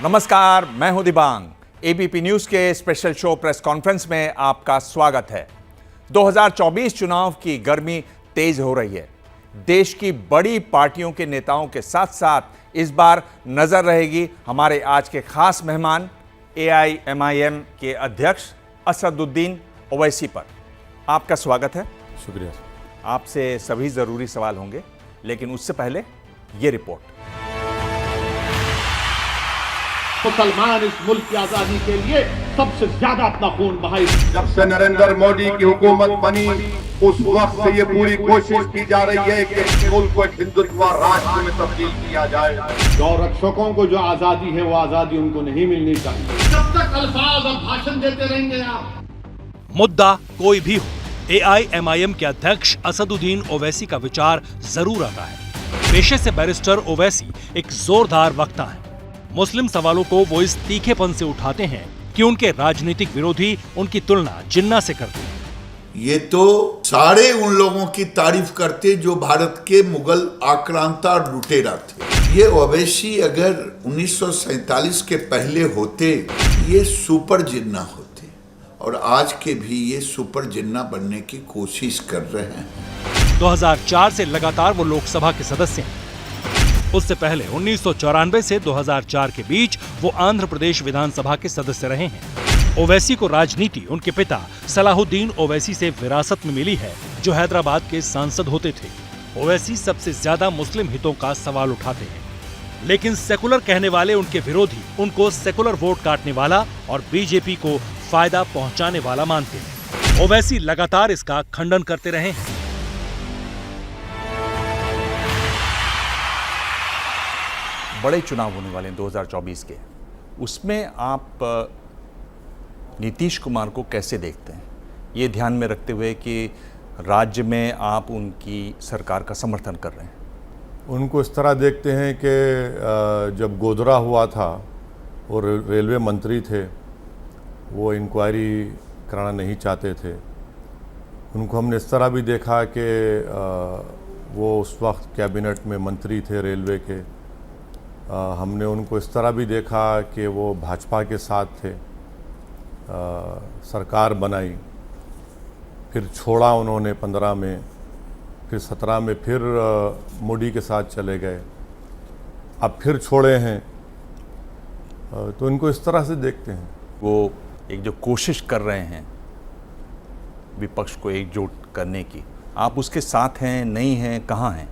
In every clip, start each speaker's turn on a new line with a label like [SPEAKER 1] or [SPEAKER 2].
[SPEAKER 1] नमस्कार, मैं हूं दिबांग। एबीपी न्यूज के स्पेशल शो प्रेस कॉन्फ्रेंस में आपका स्वागत है। 2024 चुनाव की गर्मी तेज हो रही है। देश की बड़ी पार्टियों के नेताओं के साथ साथ इस बार नजर रहेगी हमारे आज के खास मेहमान एआईएमआईएम के अध्यक्ष असदुद्दीन ओवैसी पर। आपका स्वागत है।
[SPEAKER 2] शुक्रिया।
[SPEAKER 1] आपसे सभी जरूरी सवाल होंगे, लेकिन उससे पहले ये रिपोर्ट।
[SPEAKER 3] मुसलमान इस मुल्क की आजादी के लिए सबसे ज्यादा अपना खून बहाई।
[SPEAKER 4] जब से नरेंद्र मोदी की हुकूमत बनी उस वक्त से ये पूरी कोशिश की जा रही है कि मुल्क को एक हिंदुत्व राष्ट्र में तब्दील किया जाए।
[SPEAKER 3] गौ रक्षकों को जो आजादी है वो आजादी उनको नहीं मिलनी चाहिए। जब तक अल्फाज और भाषण देते रहेंगे आप।
[SPEAKER 5] मुद्दा कोई भी हो, एआईएमआईएम के अध्यक्ष असदुद्दीन ओवैसी का विचार जरूर आता है। पेशे से बैरिस्टर ओवैसी एक जोरदार वक्ता है। मुस्लिम सवालों को वो इस तीखेपन से उठाते हैं कि उनके राजनीतिक विरोधी उनकी तुलना जिन्ना से करते हैं।
[SPEAKER 6] ये तो सारे उन लोगों की तारीफ करते जो भारत के मुगल आक्रांता और लुटेरा थे। ये ओवैसी अगर 1947 के पहले होते ये सुपर जिन्ना होते, और आज के भी ये सुपर जिन्ना बनने की कोशिश कर रहे हैं।
[SPEAKER 5] 2004 से लगातार वो लोकसभा के सदस्य हैं। उससे पहले 1994 से 2004 के बीच वो आंध्र प्रदेश विधानसभा के सदस्य रहे हैं। ओवैसी को राजनीति उनके पिता सलाहुद्दीन ओवैसी से विरासत में मिली है, जो हैदराबाद के सांसद होते थे। ओवैसी सबसे ज्यादा मुस्लिम हितों का सवाल उठाते हैं, लेकिन सेकुलर कहने वाले उनके विरोधी उनको सेकुलर वोट काटने वाला और बीजेपी को फायदा पहुंचाने वाला मानते हैं। ओवैसी लगातार इसका खंडन करते रहे हैं।
[SPEAKER 1] बड़े चुनाव होने वाले हैं 2024 के, उसमें आप नीतीश कुमार को कैसे देखते हैं, ये ध्यान में रखते हुए कि राज्य में आप उनकी सरकार का समर्थन कर रहे हैं?
[SPEAKER 2] उनको इस तरह देखते हैं कि जब गोधरा हुआ था और रेलवे मंत्री थे, वो इंक्वायरी कराना नहीं चाहते थे। उनको हमने इस तरह भी देखा कि वो उस वक्त कैबिनेट में मंत्री थे रेलवे के। हमने उनको इस तरह भी देखा कि वो भाजपा के साथ थे, सरकार बनाई, फिर छोड़ा उन्होंने 15 में, फिर 17 में फिर मोदी के साथ चले गए, अब फिर छोड़े हैं। तो इनको इस तरह से देखते हैं।
[SPEAKER 1] वो एक जो कोशिश कर रहे हैं विपक्ष को एकजुट करने की, आप उसके साथ हैं, नहीं हैं, कहाँ हैं?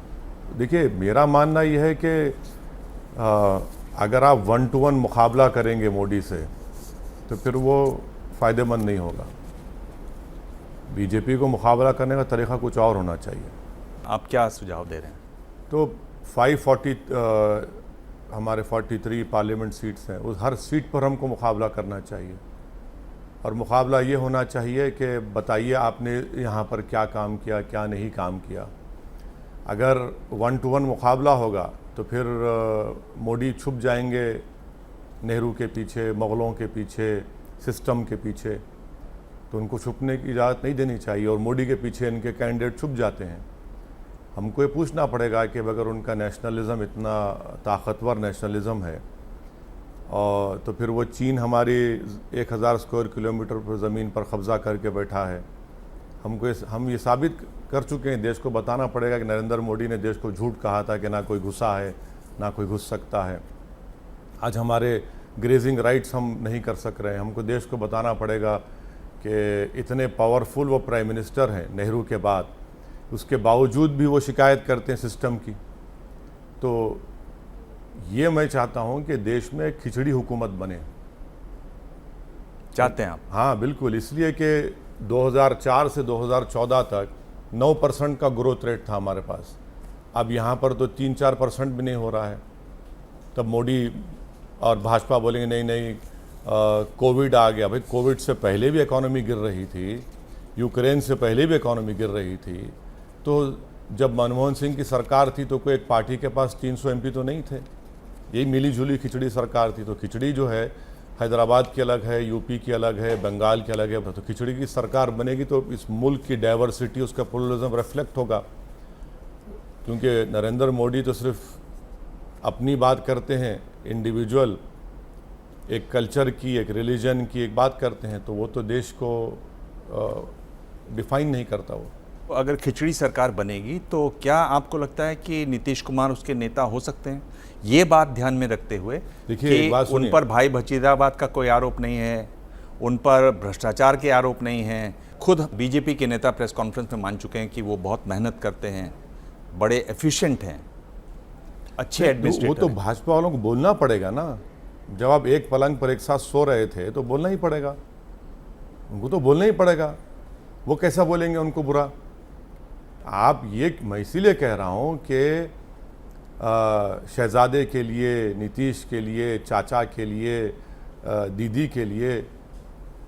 [SPEAKER 2] देखिए, मेरा मानना यह है कि अगर आप 1 to 1 मुकाबला करेंगे मोदी से तो फिर वो फ़ायदेमंद नहीं होगा। बीजेपी को मुकाबला करने का तरीका कुछ और होना चाहिए।
[SPEAKER 1] आप क्या सुझाव दे रहे हैं?
[SPEAKER 2] तो 540 हमारे 43 पार्लियामेंट सीट्स हैं, उस हर सीट पर हमको मुकाबला करना चाहिए। और मुकाबला ये होना चाहिए कि बताइए आपने यहाँ पर क्या काम किया, क्या नहीं काम किया। अगर 1 to 1 मुकाबला होगा तो फिर मोदी छुप जाएंगे नेहरू के पीछे, मुग़लों के पीछे, सिस्टम के पीछे। तो उनको छुपने की इजाज़त नहीं देनी चाहिए, और मोदी के पीछे इनके कैंडिडेट छुप जाते हैं। हमको ये पूछना पड़ेगा कि अगर उनका नेशनलिज़म इतना ताकतवर नेशनलिज़म है, और तो फिर वो चीन हमारी 1000 स्क्वायर किलोमीटर पर ज़मीन पर कब्ज़ा करके बैठा है। हम ये साबित कर चुके हैं, देश को बताना पड़ेगा कि नरेंद्र मोदी ने देश को झूठ कहा था कि ना कोई घुसा है, ना कोई घुस सकता है। आज हमारे ग्रेजिंग राइट्स हम नहीं कर सक रहे हैं। हमको देश को बताना पड़ेगा कि इतने पावरफुल वो प्राइम मिनिस्टर हैं नेहरू के बाद, उसके बावजूद भी वो शिकायत करते हैं सिस्टम की। तो ये मैं चाहता हूँ कि देश में खिचड़ी हुकूमत बने।
[SPEAKER 1] चाहते हैं आप?
[SPEAKER 2] हाँ बिल्कुल, इसलिए कि 2004 से 2014 तक 9% का ग्रोथ रेट था हमारे पास। अब यहाँ पर तो 3-4% भी नहीं हो रहा है। तब मोदी और भाजपा बोलेंगे नहीं नहीं कोविड आ गया। भाई, कोविड से पहले भी इकॉनमी गिर रही थी, यूक्रेन से पहले भी इकॉनमी गिर रही थी। तो जब मनमोहन सिंह की सरकार थी तो कोई एक पार्टी के पास 300 MP तो नहीं थे। यही मिली जुली खिचड़ी सरकार थी। तो खिचड़ी जो है हैदराबाद की अलग है, यूपी की अलग है, बंगाल की अलग है। तो खिचड़ी की सरकार बनेगी तो इस मुल्क की डाइवर्सिटी, उसका प्लुरलिज्म रिफ्लेक्ट होगा। क्योंकि नरेंद्र मोदी तो सिर्फ अपनी बात करते हैं, इंडिविजुअल, एक कल्चर की, एक रिलीजन की एक बात करते हैं, तो वो तो देश को डिफाइन नहीं करता वो।
[SPEAKER 1] अगर खिचड़ी सरकार बनेगी तो क्या आपको लगता है कि नीतीश कुमार उसके नेता हो सकते हैं? ये बात ध्यान में रखते हुए
[SPEAKER 2] देखिए,
[SPEAKER 1] कि
[SPEAKER 2] एक बात
[SPEAKER 1] उन
[SPEAKER 2] सुनिए।
[SPEAKER 1] पर भाई भतीजावाद का कोई आरोप नहीं है, उन पर भ्रष्टाचार के आरोप नहीं हैं। खुद बीजेपी के नेता प्रेस कॉन्फ्रेंस में मान चुके हैं कि वो बहुत मेहनत करते हैं, बड़े एफिशिएंट हैं, अच्छे
[SPEAKER 2] वो
[SPEAKER 1] एडमिनिस्ट्रेटर
[SPEAKER 2] तो
[SPEAKER 1] हैं।
[SPEAKER 2] भाजपा वालों को बोलना पड़ेगा ना। जब आप एक पलंग पर एक साथ सो रहे थे तो बोलना ही पड़ेगा, उनको तो बोलना ही पड़ेगा। वो कैसा बोलेंगे उनको बुरा? आप ये, मैं इसीलिए कह रहा हूँ कि शहजादे के लिए, नीतीश के लिए, चाचा के लिए, दीदी के लिए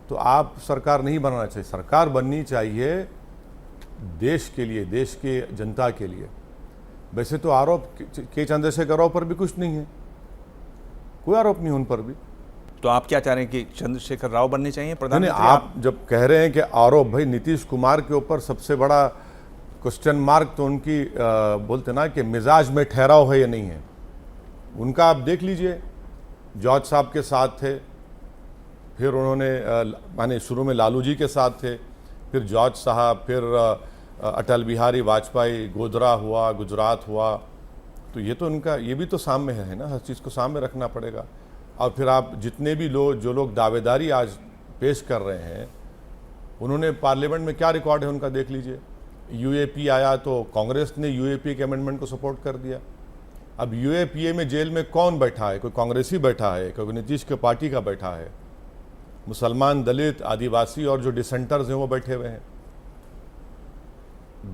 [SPEAKER 2] तो आप सरकार नहीं बनाना चाहिए। सरकार बननी चाहिए देश के लिए, देश के जनता के लिए। वैसे तो आरोप के चंद्रशेखर राव पर भी कुछ नहीं है, कोई आरोप नहीं उन पर भी।
[SPEAKER 1] तो आप क्या चाह रहे हैं कि चंद्रशेखर राव बनने चाहिए
[SPEAKER 2] नहीं,
[SPEAKER 1] प्रधानमंत्री?
[SPEAKER 2] आप जब कह रहे हैं कि आरोप, भाई नीतीश कुमार के ऊपर सबसे बड़ा क्वेश्चन मार्क तो उनकी बोलते ना कि मिजाज में ठहराव है या नहीं है। उनका आप देख लीजिए, जॉर्ज साहब के साथ थे, फिर उन्होंने माने शुरू में लालू जी के साथ थे, फिर जॉर्ज साहब, फिर अटल बिहारी वाजपेयी, गोधरा हुआ, गुजरात हुआ। तो ये तो उनका, ये भी तो सामने है ना, हर चीज़ को सामने रखना पड़ेगा। और फिर आप जितने भी लोग, जो लोग दावेदारी आज पेश कर रहे हैं, उन्होंने पार्लियामेंट में क्या रिकॉर्ड है उनका देख लीजिए। यूएपी आया तो कांग्रेस ने यूएपी के अमेंडमेंट को सपोर्ट कर दिया। अब यूएपीए में जेल में कौन बैठा है? कोई कांग्रेसी बैठा है, कोई नीतीश के पार्टी का बैठा है, मुसलमान, दलित, आदिवासी और जो डिसेंटर्स हैं वो बैठे हुए हैं।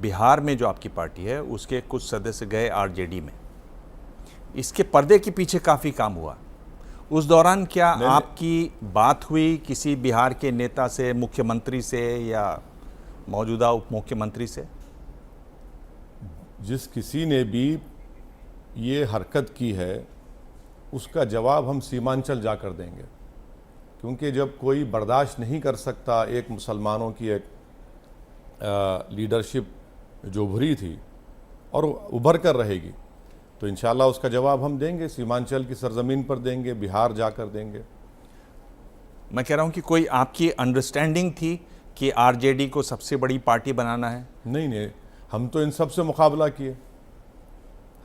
[SPEAKER 1] बिहार में जो आपकी पार्टी है उसके कुछ सदस्य गए आरजेडी में, इसके पर्दे के पीछे काफ़ी काम हुआ। उस दौरान क्या आपकी बात हुई किसी बिहार के नेता से, मुख्यमंत्री से या मौजूदा उप मुख्यमंत्री से?
[SPEAKER 2] जिस किसी ने भी ये हरकत की है उसका जवाब हम सीमांचल जाकर देंगे, क्योंकि जब कोई बर्दाश्त नहीं कर सकता एक मुसलमानों की एक लीडरशिप जो उभरी थी और उभर कर रहेगी, तो इंशाल्लाह उसका जवाब हम देंगे, सीमांचल की सरजमीन पर देंगे, बिहार जाकर देंगे।
[SPEAKER 1] मैं कह रहा हूं कि कोई आपकी अंडरस्टैंडिंग थी कि आरजेडी को सबसे बड़ी पार्टी बनाना है?
[SPEAKER 2] नहीं, हम तो इन सब से मुकाबला किए।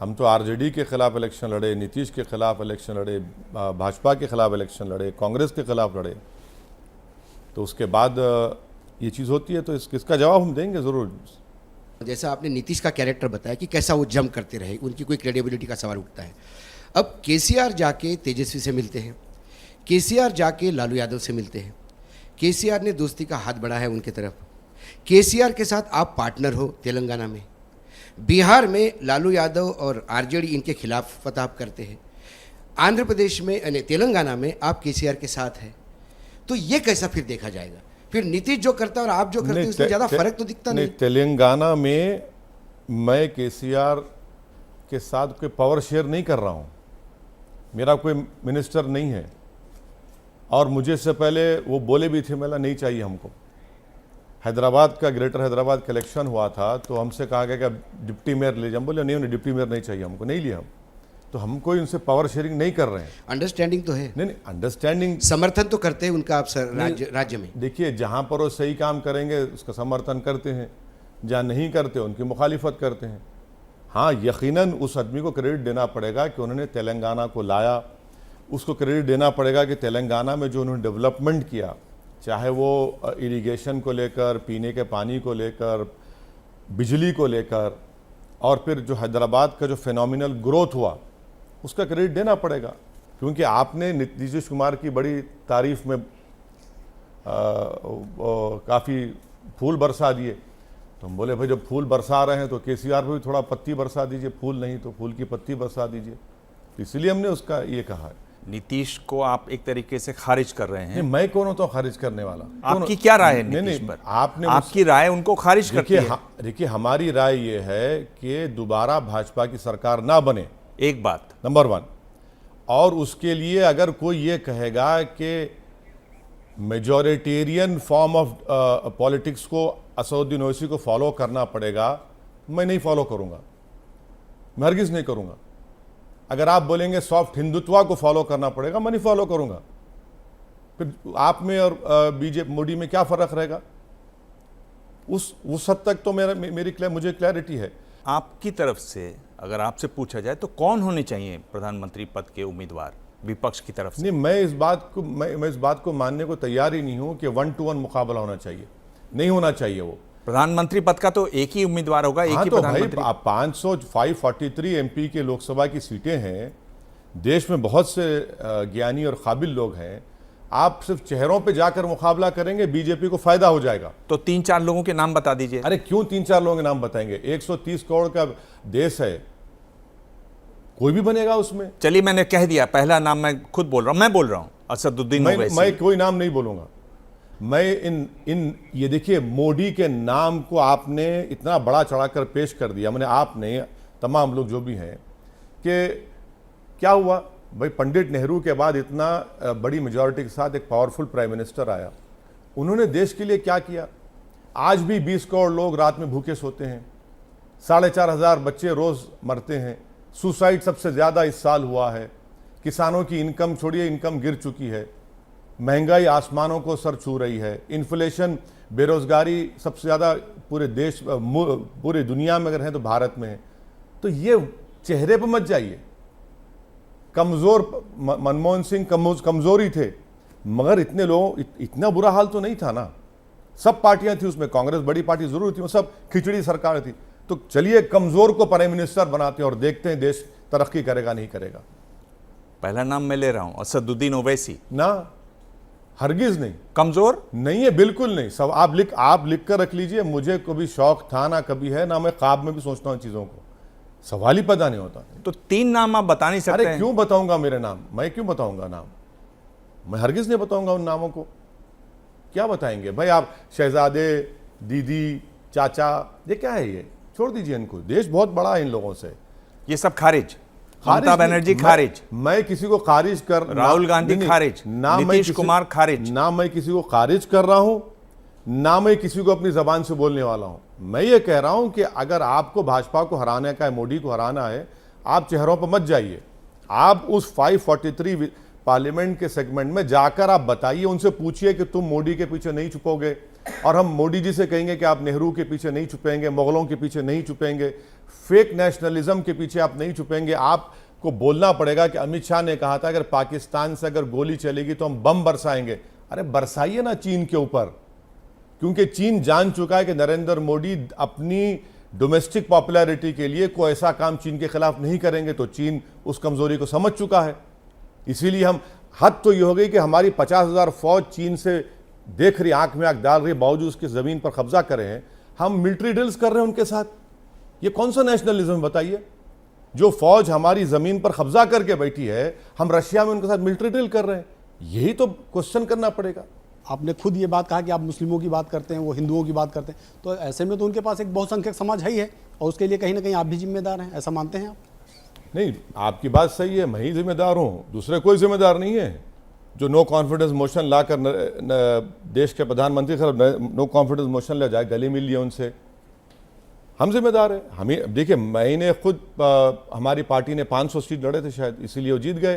[SPEAKER 2] हम तो आरजेडी के खिलाफ इलेक्शन लड़े, नीतीश के खिलाफ इलेक्शन लड़े, भाजपा के खिलाफ इलेक्शन लड़े, कांग्रेस के खिलाफ लड़े। तो उसके बाद ये चीज़ होती है तो इसका जवाब हम देंगे ज़रूर।
[SPEAKER 7] जैसा आपने नीतीश का कैरेक्टर बताया कि कैसा वो जम करते रहे, उनकी कोई क्रेडिबिलिटी का सवाल उठता है। अब केसीआर जाके तेजस्वी से मिलते हैं, केसीआर जाके लालू यादव से मिलते हैं, केसीआर ने दोस्ती का हाथ बढ़ाया है उनके तरफ, केसीआर के साथ आप पार्टनर हो तेलंगाना में, बिहार में लालू यादव और आरजेडी इनके खिलाफ फतह करते हैं, आंध्र प्रदेश में यानी तेलंगाना में आप केसीआर के साथ हैं। तो ये कैसा फिर देखा जाएगा? फिर नीतीश जो करता है और आप जो करते हैं उसमें ज़्यादा फर्क तो दिखता नहीं।
[SPEAKER 2] तेलंगाना में मैं केसीआर के साथ कोई पावर शेयर नहीं कर रहा हूँ, मेरा कोई मिनिस्टर नहीं है। और मुझे से पहले वो बोले भी थे, मेरा नहीं चाहिए हमको। हैदराबाद का, ग्रेटर हैदराबाद का इलेक्शन हुआ था तो हमसे कहा गया कि डिप्टी मेयर ले जाए, हम बोले नहीं, डिप्टी मेयर नहीं चाहिए हमको, नहीं लिया हम। तो हम कोई उनसे पावर शेयरिंग नहीं कर रहे हैं।
[SPEAKER 7] अंडरस्टैंडिंग तो है?
[SPEAKER 2] नहीं, अंडरस्टैंडिंग,
[SPEAKER 7] समर्थन तो करते हैं उनका आप राज्य में?
[SPEAKER 2] देखिए, जहाँ पर वो सही काम करेंगे उसका समर्थन करते हैं, जहाँ नहीं करते उनकी मुखालिफत करते हैं। हाँ, यकीनन उस आदमी को क्रेडिट देना पड़ेगा कि उन्होंने तेलंगाना को लाया, उसको क्रेडिट देना पड़ेगा कि तेलंगाना में जो उन्होंने डेवलपमेंट किया, चाहे वो इरिगेशन को लेकर, पीने के पानी को लेकर, बिजली को लेकर, और फिर जो हैदराबाद का जो फिनोमिनल ग्रोथ हुआ उसका क्रेडिट देना पड़ेगा। क्योंकि आपने नीतीश कुमार की बड़ी तारीफ में काफ़ी फूल बरसा दिए, तो हम बोले भाई जब फूल बरसा रहे हैं तो केसीआर पर भी थोड़ा पत्ती बरसा दीजिए, फूल नहीं तो फूल की पत्ती बरसा दीजिए। तो इसलिए हमने उसका ये कहा है।
[SPEAKER 1] नीतीश को आप एक तरीके से खारिज कर रहे हैं।
[SPEAKER 2] मैं कौन होता हूँ खारिज करने वाला?
[SPEAKER 1] आपकी क्या राय है नीतीश पर? आपकी राय उनको खारिज करती है?
[SPEAKER 2] देखिए, हमारी राय ये है कि दोबारा भाजपा की सरकार ना बने,
[SPEAKER 1] एक बात
[SPEAKER 2] नंबर 1। और उसके लिए अगर कोई ये कहेगा कि मेजॉरिटेरियन फॉर्म ऑफ पॉलिटिक्स को असदुद्दीन ओवैसी को फॉलो करना पड़ेगा, मैं नहीं फॉलो करूंगा, मैं हरगिज़ नहीं करूंगा। अगर आप बोलेंगे सॉफ्ट हिंदुत्व को फॉलो करना पड़ेगा, मैं नहीं फॉलो करूंगा। फिर आप में और बीजेपी मोदी में क्या फ़र्क रहेगा? उस हद तक तो मुझे क्लैरिटी है।
[SPEAKER 1] आपकी तरफ से अगर आपसे पूछा जाए तो कौन होने चाहिए प्रधानमंत्री पद के उम्मीदवार विपक्ष की तरफ से?
[SPEAKER 2] नहीं, मैं इस बात को मानने को तैयार ही नहीं हूं कि 1-to-1 मुकाबला होना चाहिए। नहीं होना चाहिए। वो
[SPEAKER 1] प्रधानमंत्री पद का तो एक ही उम्मीदवार होगा, एक ही
[SPEAKER 2] तो
[SPEAKER 1] प्रधानमंत्री।
[SPEAKER 2] भाई 543 एमपी के लोकसभा की सीटें हैं, देश में बहुत से ज्ञानी और काबिल लोग हैं। आप सिर्फ चेहरों पे जाकर मुकाबला करेंगे, बीजेपी को फायदा हो जाएगा।
[SPEAKER 1] तो 3-4 लोगों के नाम बता दीजिए।
[SPEAKER 2] अरे क्यों 3-4 लोगों के नाम बताएंगे? 130 करोड़ का देश है, कोई भी बनेगा उसमें।
[SPEAKER 1] चलिए, मैंने कह दिया, पहला नाम मैं खुद बोल रहा हूं, मैं बोल रहा हूं असदुद्दीन ओवैसी।
[SPEAKER 2] मैं कोई नाम नहीं बोलूंगा। मैं ये देखिए, मोदी के नाम को आपने इतना बड़ा चढ़ाकर पेश कर दिया, मैंने आपने तमाम लोग जो भी हैं, कि क्या हुआ भाई? पंडित नेहरू के बाद इतना बड़ी मेजॉरिटी के साथ एक पावरफुल प्राइम मिनिस्टर आया, उन्होंने देश के लिए क्या किया? आज भी 20 करोड़ लोग रात में भूखे सोते हैं, 4,500 बच्चे रोज मरते हैं, सुसाइड सबसे ज़्यादा इस साल हुआ है, किसानों की इनकम छोड़िए, इनकम गिर चुकी है, महंगाई आसमानों को सर छू रही है, इन्फ्लेशन, बेरोजगारी सबसे ज़्यादा पूरे दुनिया में अगर है तो भारत में है। तो ये चेहरे पर मत जाइए। कमज़ोर मनमोहन सिंह कमज़ोर ही थे, मगर इतने लोगों इतना बुरा हाल तो नहीं था ना। सब पार्टियां थी उसमें, कांग्रेस बड़ी पार्टी जरूर थी, वो सब खिचड़ी सरकार थी। तो चलिए कमज़ोर को प्राइम मिनिस्टर बनाते हैं और देखते हैं देश तरक्की करेगा नहीं करेगा।
[SPEAKER 1] पहला नाम मैं ले रहा हूं, असदुद्दीन ओवैसी।
[SPEAKER 2] ना, हरगिज नहीं।
[SPEAKER 1] कमजोर
[SPEAKER 2] नहीं है, बिल्कुल नहीं। सब आप लिख कर रख लीजिए। मुझे कभी शौक था ना कभी है ना, मैं ख्वाब में भी सोचता हूँ चीज़ों को, सवाल ही पता नहीं होता।
[SPEAKER 1] तो 3 नाम आप बता नहीं सकते?
[SPEAKER 2] अरे क्यों बताऊंगा मेरे नाम? मैं क्यों बताऊंगा नाम? मैं हरगिज नहीं बताऊंगा उन नामों को। क्या बताएंगे भाई? आप शहजादे, दीदी, चाचा, ये क्या है? ये छोड़ दीजिए इनको। देश बहुत बड़ा है इन लोगों से।
[SPEAKER 1] ये सब खारिज। ममता बनर्जी खारिज।
[SPEAKER 2] मैं किसी को खारिज कर,
[SPEAKER 1] राहुल गांधी खारिज, नीतीश कुमार खारिज।
[SPEAKER 2] ना मैं किसी को खारिज कर रहा हूं, ना मैं किसी को अपनी जबान से बोलने वाला हूं। मैं ये कह रहा हूं कि अगर आपको भाजपा को हराने का है, मोदी को हराना है, आप चेहरों पर मत जाइए। आप उस 543 पार्लियामेंट के सेगमेंट में जाकर आप बताइए, उनसे पूछिए कि तुम मोदी के पीछे नहीं छुपोगे, और हम मोदी जी से कहेंगे कि आप नेहरू के पीछे नहीं छुपेंगे, मुगलों के पीछे नहीं छुपेंगे, फेक नेशनलिज्म के पीछे आप नहीं छुपेंगे। आपको बोलना पड़ेगा कि अमित शाह ने कहा था अगर पाकिस्तान से अगर गोली चलेगी तो हम बम बरसाएंगे। अरे बरसाइए ना चीन के ऊपर, क्योंकि चीन जान चुका है कि नरेंद्र मोदी अपनी डोमेस्टिक पॉपुलैरिटी के लिए कोई ऐसा काम चीन के खिलाफ नहीं करेंगे। तो चीन उस कमजोरी को समझ चुका है। इसीलिए हम हद तो ये हो गई कि हमारी 50,000 फौज चीन से देख रही, आंख में आंख डाल रही, बावजूद उसकी जमीन पर कब्जा कर रहे हैं। हम मिलिट्री ड्रिल्स कर रहे हैं उनके साथ। ये कौन सा नेशनलिज्म बताइए? जो फौज हमारी जमीन पर कब्जा करके बैठी है, हम रशिया में उनके साथ मिलिट्री ड्रिल कर रहे हैं। यही तो क्वेश्चन करना पड़ेगा।
[SPEAKER 8] आपने खुद ये बात कहा कि आप मुस्लिमों की बात करते हैं, वो हिंदुओं की बात करते हैं, तो ऐसे में तो उनके पास एक बहुसंख्यक समाज है ही है, और उसके लिए कहीं ना कहीं आप भी जिम्मेदार हैं, ऐसा मानते हैं आप?
[SPEAKER 2] नहीं, आपकी बात सही है, मैं ही जिम्मेदार हूँ, दूसरे कोई जिम्मेदार नहीं है। जो नो कॉन्फिडेंस मोशन लाकर देश के प्रधानमंत्री नो कॉन्फिडेंस मोशन ले जाए, गले मिल लिए उनसे, हम जिम्मेदार है। हमें देखिए, मैंने खुद हमारी पार्टी ने 500 सीट लड़े थे शायद, इसीलिए वो जीत गए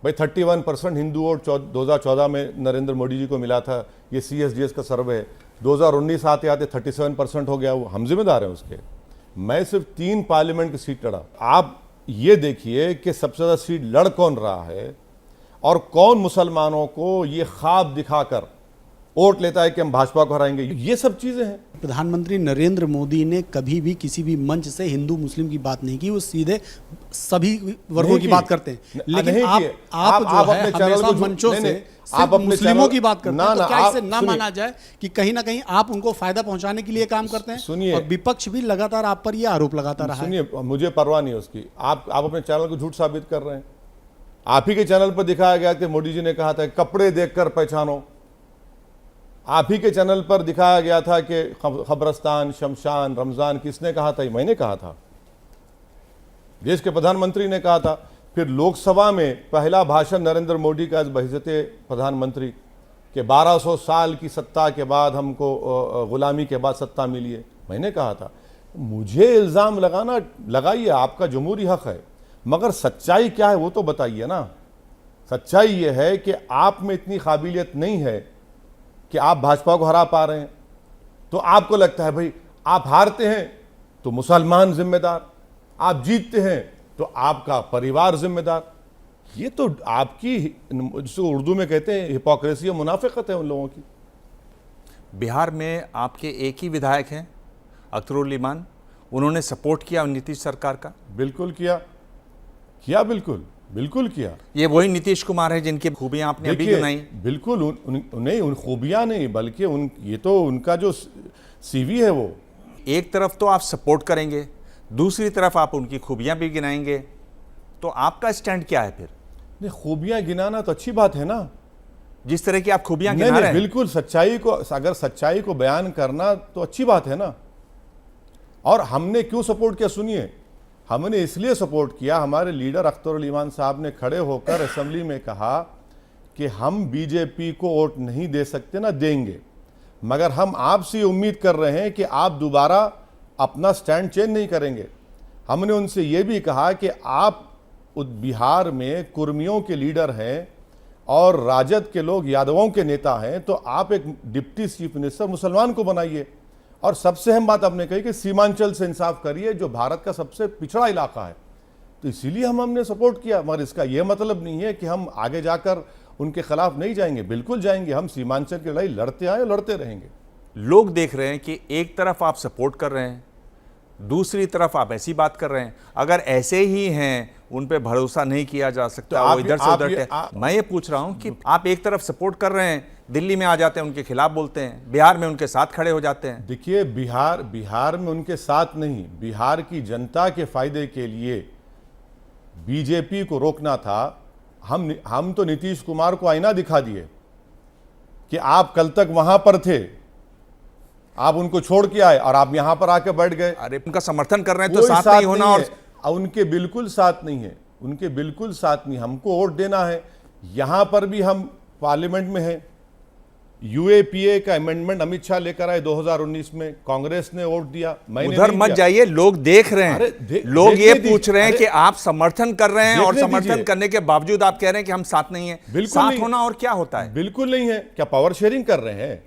[SPEAKER 2] भाई। 31% हिंदू वोट 2014 में नरेंद्र मोदी जी को मिला था। ये CSDS का सर्वे है। 2019 आते आते 37% हो गया। वो हम जिम्मेदार हैं उसके। मैं सिर्फ 3 पार्लियामेंट की सीट लड़ा। आप ये देखिए कि सबसे ज़्यादा सीट लड़ कौन रहा है, और कौन मुसलमानों को ये ख्वाब दिखाकर वोट लेता है कि हम भाजपा को हराएंगे। ये सब चीज़ें हैं।
[SPEAKER 8] प्रधानमंत्री नरेंद्र मोदी ने कभी भी किसी भी मंच से हिंदू मुस्लिम की बात नहीं की, वो सीधे सभी वर्गों की बात करते हैं। लेकिन आप जो है हमेशा मंचों से सिर्फ मुस्लिमों की बात करते हैं, तो क्या इससे ना माना जाए कि कहीं ना कहीं आप उनको फायदा पहुंचाने के लिए काम करते हैं?
[SPEAKER 2] सुनिए,
[SPEAKER 8] और विपक्ष भी लगातार आप पर यह आरोप लगाता रहा है।
[SPEAKER 2] सुनिए, मुझे परवाह नहीं उसकी। आप अपने चैनल को झूठ साबित कर रहे हैं। आप ही के चैनल पर दिखाया गया कि मोदी जी ने कहा था कपड़े देखकर पहचानो। आप ही के चैनल पर दिखाया गया था कि खबरस्तान, शमशान, रमजान किसने कहा था? मैंने कहा था, देश के प्रधानमंत्री ने कहा था। फिर लोकसभा में पहला भाषण नरेंद्र मोदी का बहज़ते प्रधानमंत्री के 1200 साल की सत्ता के बाद हमको गुलामी के बाद सत्ता मिली है, मैंने कहा था। मुझे इल्ज़ाम लगाना लगाइए, आपका जमहूरी हक है, मगर सच्चाई क्या है वो तो बताइए ना। सच्चाई ये है कि आप में इतनी काबिलियत नहीं है कि आप भाजपा को हरा पा रहे हैं। तो आपको लगता है भाई आप हारते हैं तो मुसलमान जिम्मेदार, आप जीतते हैं तो आपका परिवार जिम्मेदार। ये तो आपकी, जिसको उर्दू में कहते हैं हिपोक्रेसी या मुनाफिकत है उन लोगों की।
[SPEAKER 1] बिहार में आपके एक ही विधायक हैं अख्तरुल इमान, उन्होंने सपोर्ट किया नीतीश सरकार का?
[SPEAKER 2] बिल्कुल किया, बिल्कुल किया।
[SPEAKER 1] ये वही नीतीश कुमार है जिनकी खूबियां आपने अभी गिनाई?
[SPEAKER 2] बिल्कुल नहीं, उन खूबियां नहीं, बल्कि ये तो उनका जो सीवी है वो।
[SPEAKER 1] एक तरफ तो आप सपोर्ट करेंगे, दूसरी तरफ आप उनकी खूबियां भी गिनाएंगे, तो आपका स्टैंड क्या है फिर?
[SPEAKER 2] नहीं, खूबियां गिनाना तो अच्छी बात है ना,
[SPEAKER 1] जिस तरह की आप खूबियां गिना रहे हैं।
[SPEAKER 2] बिल्कुल, सच्चाई को, अगर सच्चाई को बयान करना तो अच्छी बात है ना। और हमने क्यों सपोर्ट किया सुनिए, हमने इसलिए सपोर्ट किया, हमारे लीडर अख्तरुल इमान साहब ने खड़े होकर असेंबली में कहा कि हम बीजेपी को वोट नहीं दे सकते, ना देंगे, मगर हम आपसे उम्मीद कर रहे हैं कि आप दोबारा अपना स्टैंड चेंज नहीं करेंगे। हमने उनसे ये भी कहा कि आप बिहार में कुर्मियों के लीडर हैं और राजद के लोग यादवों के नेता हैं, तो आप एक डिप्टी चीफ मिनिस्टर मुसलमान को बनाइए। और सबसे अहम बात आपने कही कि सीमांचल से इंसाफ करिए, जो भारत का सबसे पिछड़ा इलाका है। तो इसीलिए हमने सपोर्ट किया, मगर इसका यह मतलब नहीं है कि हम आगे जाकर उनके खिलाफ नहीं जाएंगे, बिल्कुल जाएंगे। हम सीमांचल की लड़ाई लड़ते आए और लड़ते रहेंगे।
[SPEAKER 1] लोग देख रहे हैं कि एक तरफ आप सपोर्ट कर रहे हैं, दूसरी तरफ आप ऐसी बात कर रहे हैं। अगर ऐसे ही हैं, उन पे भरोसा नहीं किया जा सकता,
[SPEAKER 2] तो
[SPEAKER 1] वो इधर से उधर। मैं ये पूछ रहा हूं कि आप एक तरफ सपोर्ट कर रहे हैं, दिल्ली में आ जाते हैं उनके खिलाफ बोलते हैं, बिहार में उनके साथ खड़े हो जाते हैं।
[SPEAKER 2] देखिए, बिहार में उनके साथ नहीं, बिहार की जनता के फायदे के लिए बीजेपी को रोकना था। हम तो नीतीश कुमार को आईना दिखा दिए कि आप कल तक वहां पर थे, आप उनको छोड़ के आए और आप यहां पर आके बैठ गए।
[SPEAKER 1] अरे उनका समर्थन कर रहे हैं तो साथ नहीं होना। और
[SPEAKER 2] उनके बिल्कुल साथ नहीं है, उनके बिल्कुल साथ नहीं। हमको वोट देना है। यहां पर भी हम पार्लियामेंट में हैं। यूएपीए का अमेंडमेंट अमित शाह लेकर आए 2019 में, कांग्रेस ने वोट दिया।
[SPEAKER 1] उधर मत जाइए, लोग देख रहे हैं। लोग ये पूछ रहे हैं कि आप समर्थन कर रहे हैं और समर्थन करने के बावजूद आप कह रहे हैं कि हम साथ नहीं हैं। साथ होना और क्या होता है?
[SPEAKER 2] बिल्कुल नहीं है। क्या पावर शेयरिंग कर रहे हैं?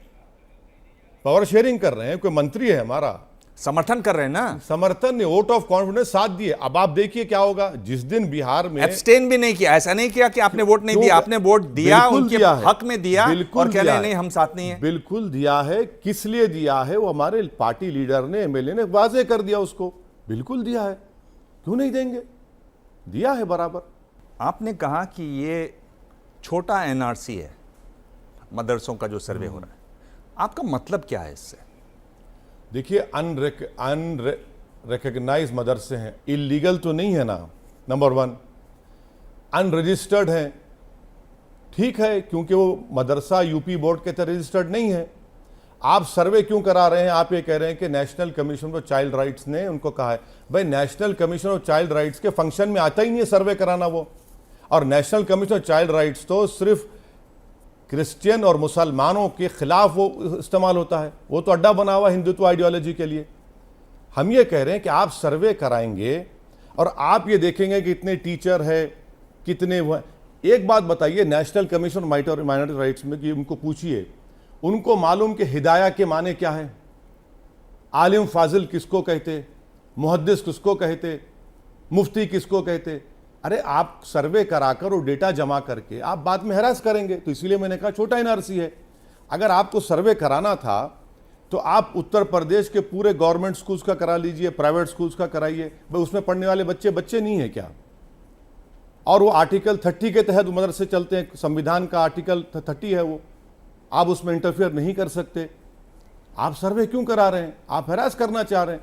[SPEAKER 2] पावर शेयरिंग कर रहे हैं। कोई मंत्री है हमारा,
[SPEAKER 1] समर्थन कर रहे हैं ना।
[SPEAKER 2] समर्थन ने, वोट ऑफ कॉन्फिडेंस साथ दिए। अब आप देखिए क्या होगा जिस दिन बिहार में
[SPEAKER 1] एब्सटेन भी नहीं किया। ऐसा नहीं किया कि आपने वोट नहीं दिया, आपने वोट दिया, उनके हक में दिया और कह रहे नहीं हम साथ नहीं है।
[SPEAKER 2] बिल्कुल दिया है। किस लिए दिया है वो हमारे पार्टी लीडर ने, एमएलए ने वाजे कर दिया उसको। बिल्कुल दिया है, क्यों नहीं देंगे, दिया है बराबर।
[SPEAKER 1] आपने कहा कि ये छोटा एनआरसी है, मदरसों का जो सर्वे हो रहा है, आपका मतलब क्या है इससे?
[SPEAKER 2] देखिए, अनरिकग्नाइज मदरसे हैं, इलीगल तो नहीं है ना, नंबर 1। अनरजिस्टर्ड हैं, ठीक है, क्योंकि वो मदरसा यूपी बोर्ड के तहत रजिस्टर्ड नहीं है। आप सर्वे क्यों करा रहे हैं? आप ये कह रहे हैं कि national commission of child rights ने उनको कहा है। भाई, national commission of child rights के फंक्शन में आता ही नहीं है सर्वे कराना वो। और national commission of child rights तो सिर्फ क्रिश्चियन और मुसलमानों के खिलाफ वो इस्तेमाल होता है, वो तो अड्डा बना हुआ हिंदुत्व आइडियोलॉजी के लिए। हम ये कह रहे हैं कि आप सर्वे कराएंगे और आप ये देखेंगे कि कितने टीचर है, कितने वो। एक बात बताइए, नेशनल कमीशन माइनॉरिटी राइट्स में कि उनको पूछिए, उनको मालूम कि हिदाया के माने क्या है, आलिम फाजिल किसको कहते, मुहद्दिस किसको कहते, मुफ्ती किसको कहते। अरे आप सर्वे कराकर और डेटा जमा करके आप बाद में हैरास करेंगे। तो इसलिए मैंने कहा छोटा एनआरसी है। अगर आपको सर्वे कराना था तो आप उत्तर प्रदेश के पूरे गवर्नमेंट स्कूल्स का करा लीजिए, प्राइवेट स्कूल्स का कराइए। भाई, उसमें पढ़ने वाले बच्चे नहीं है क्या? और वो आर्टिकल 30 के तहत मदरसे चलते हैं, संविधान का आर्टिकल 30 है वो, आप उसमें इंटरफेयर नहीं कर सकते। आप सर्वे क्यों करा रहे हैं? आप हैरास करना चाह रहे हैं।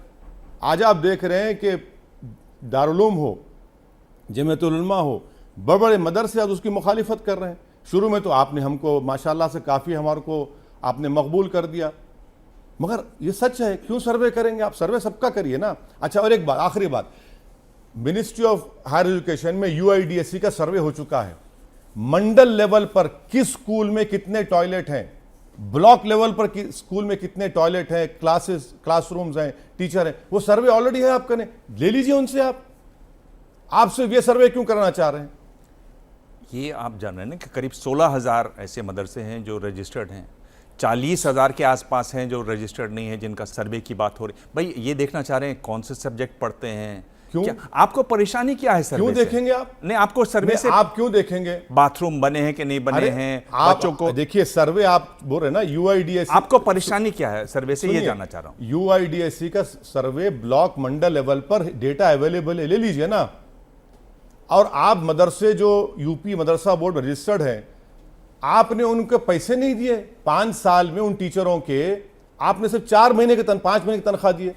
[SPEAKER 2] आज आप देख रहे हैं कि दारुल-उलूम हो, जमीयतुल उलमा हो, बड़े बड़े मदरसे आज उसकी मुखालिफत कर रहे हैं। शुरू में तो आपने हमको माशाल्लाह से काफ़ी हमारे को आपने मकबूल कर दिया, मगर ये सच है। क्यों सर्वे करेंगे? आप सर्वे सबका करिए ना। अच्छा, और एक बात, आखिरी बात, मिनिस्ट्री ऑफ हायर एजुकेशन में यूआईडीएससी का सर्वे हो चुका है। मंडल लेवल पर किस स्कूल में कितने टॉयलेट हैं, ब्लॉक लेवल पर स्कूल में कितने टॉयलेट हैं, क्लासरूम्स हैं, टीचर हैं, वो सर्वे ऑलरेडी है। आप करें, ले लीजिए उनसे। आपसे ये सर्वे क्यों कराना चाह रहे हैं?
[SPEAKER 1] ये आप जान रहे हैं ना कि करीब 16,000 ऐसे मदरसे हैं जो रजिस्टर्ड हैं, 40,000 के आसपास हैं जो रजिस्टर्ड नहीं है, जिनका सर्वे की बात हो रही। भाई ये देखना चाह रहे हैं कौन से सब्जेक्ट पढ़ते हैं,
[SPEAKER 2] क्यों?
[SPEAKER 1] क्या आपको परेशानी क्या है सर्वे
[SPEAKER 2] क्यों
[SPEAKER 1] से?
[SPEAKER 2] देखेंगे आप?
[SPEAKER 1] नहीं, आपको सर्वे से
[SPEAKER 2] आप क्यों देखेंगे?
[SPEAKER 1] बाथरूम बने हैं कि नहीं बने हैं,
[SPEAKER 2] आप
[SPEAKER 1] बच्चों को
[SPEAKER 2] देखिए, सर्वे आप बोल रहे हैं ना, यूआईडीएससी।
[SPEAKER 1] आपको परेशानी क्या है सर्वे से, ये जानना चाह रहा हूं।
[SPEAKER 2] यूआईडीएससी का सर्वे ब्लॉक मंडल लेवल पर डेटा अवेलेबल है, ले लीजिए ना। और आप मदरसे जो यूपी मदरसा बोर्ड रजिस्टर्ड है, आपने उनको पैसे नहीं दिए 5 साल में, उन टीचरों के आपने सिर्फ 4 महीने के 5 महीने की तनख्वाह दिए।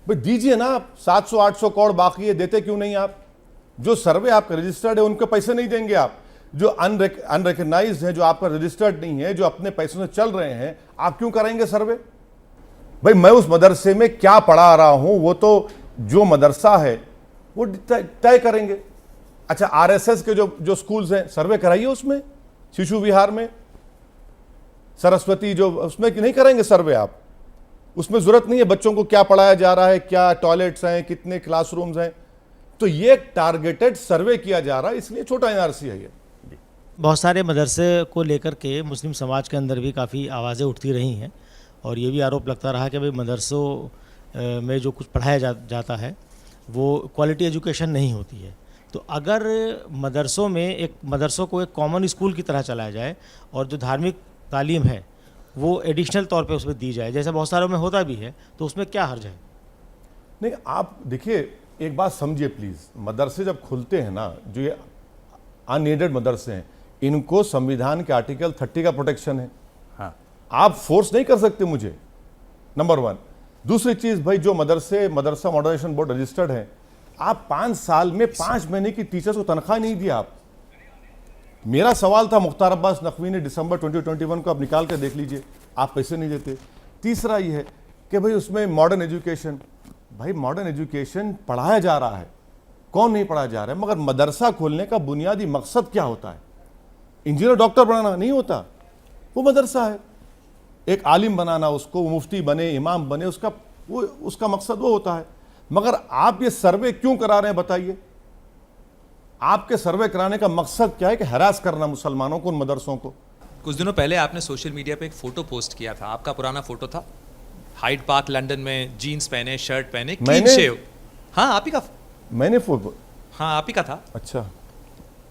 [SPEAKER 2] भाई दीजिए ना, 700-800 करोड़ बाकी है, देते क्यों नहीं आप? जो सर्वे आपका रजिस्टर्ड है उनके पैसे नहीं देंगे आप। जो अनरिकग्नाइज्ड है, जो आपका रजिस्टर्ड नहीं है, जो अपने पैसों से चल रहे हैं, आप क्यों कराएंगे सर्वे? भाई मैं उस मदरसे में क्या पढ़ा रहा हूं वो तो जो मदरसा है वो तय करेंगे। अच्छा, आरएसएस के जो स्कूल्स हैं, सर्वे कराइए उसमें, शिशु विहार में, सरस्वती जो, उसमें नहीं करेंगे सर्वे आप? उसमें जरूरत नहीं है बच्चों को क्या पढ़ाया जा रहा है, क्या टॉयलेट्स हैं, कितने क्लासरूम्स हैं। तो ये टारगेटेड सर्वे किया जा रहा है, इसलिए छोटा एनआरसी है ये।
[SPEAKER 9] बहुत सारे मदरसे को लेकर के मुस्लिम समाज के अंदर भी काफ़ी आवाज़ें उठती रही हैं, और ये भी आरोप लगता रहा कि भाई मदरसों में जो कुछ पढ़ाया जाता है वो क्वालिटी एजुकेशन नहीं होती है। तो अगर मदरसों को एक कॉमन स्कूल की तरह चलाया जाए और जो धार्मिक तालीम है वो एडिशनल तौर पे उसमें दी जाए, जैसे बहुत सारों में होता भी है, तो उसमें क्या हर्ज है?
[SPEAKER 2] नहीं, आप देखिए, एक बात समझिए प्लीज़, मदरसे जब खुलते हैं ना, जो ये अनएडेड मदरसे हैं, इनको संविधान के आर्टिकल 30 का प्रोटेक्शन है।
[SPEAKER 1] हाँ।
[SPEAKER 2] आप फोर्स नहीं कर सकते मुझे, नंबर 1। दूसरी चीज़, भाई जो मदरसा मॉडर्नाइजेशन बोर्ड रजिस्टर्ड है, आप 5 साल में 5 महीने की टीचर्स को तनख्वाह नहीं दिया आप। मेरा सवाल था, मुख्तार अब्बास नकवी ने दिसंबर 2021 को आप निकाल कर देख लीजिए, आप पैसे नहीं देते। तीसरा ये है कि भाई उसमें मॉडर्न एजुकेशन, भाई मॉडर्न एजुकेशन पढ़ाया जा रहा है, कौन नहीं पढ़ाया जा रहा है, मगर मदरसा खोलने का बुनियादी मकसद क्या होता है? इंजीनियर डॉक्टर बनाना नहीं होता, वो मदरसा है। एक आलिम बनाना, उसको मुफ्ती बने, इमाम बने, उसका मकसद वो होता है। मगर आप ये सर्वे क्यों करा रहे हैं बताइए? आपके सर्वे कराने का मकसद क्या है? कि हरास करना मुसलमानों को, उन मदरसों को।
[SPEAKER 10] कुछ दिनों पहले आपने सोशल मीडिया पे एक फोटो पोस्ट किया था, आपका पुराना फोटो था, हाइड पार्क लंदन में, जीन्स पहने, शर्ट पहने, क्लीन शेव। हाँ, आप ही का।
[SPEAKER 2] मैंने फोटो?
[SPEAKER 10] हाँ, आप ही का था।
[SPEAKER 2] अच्छा,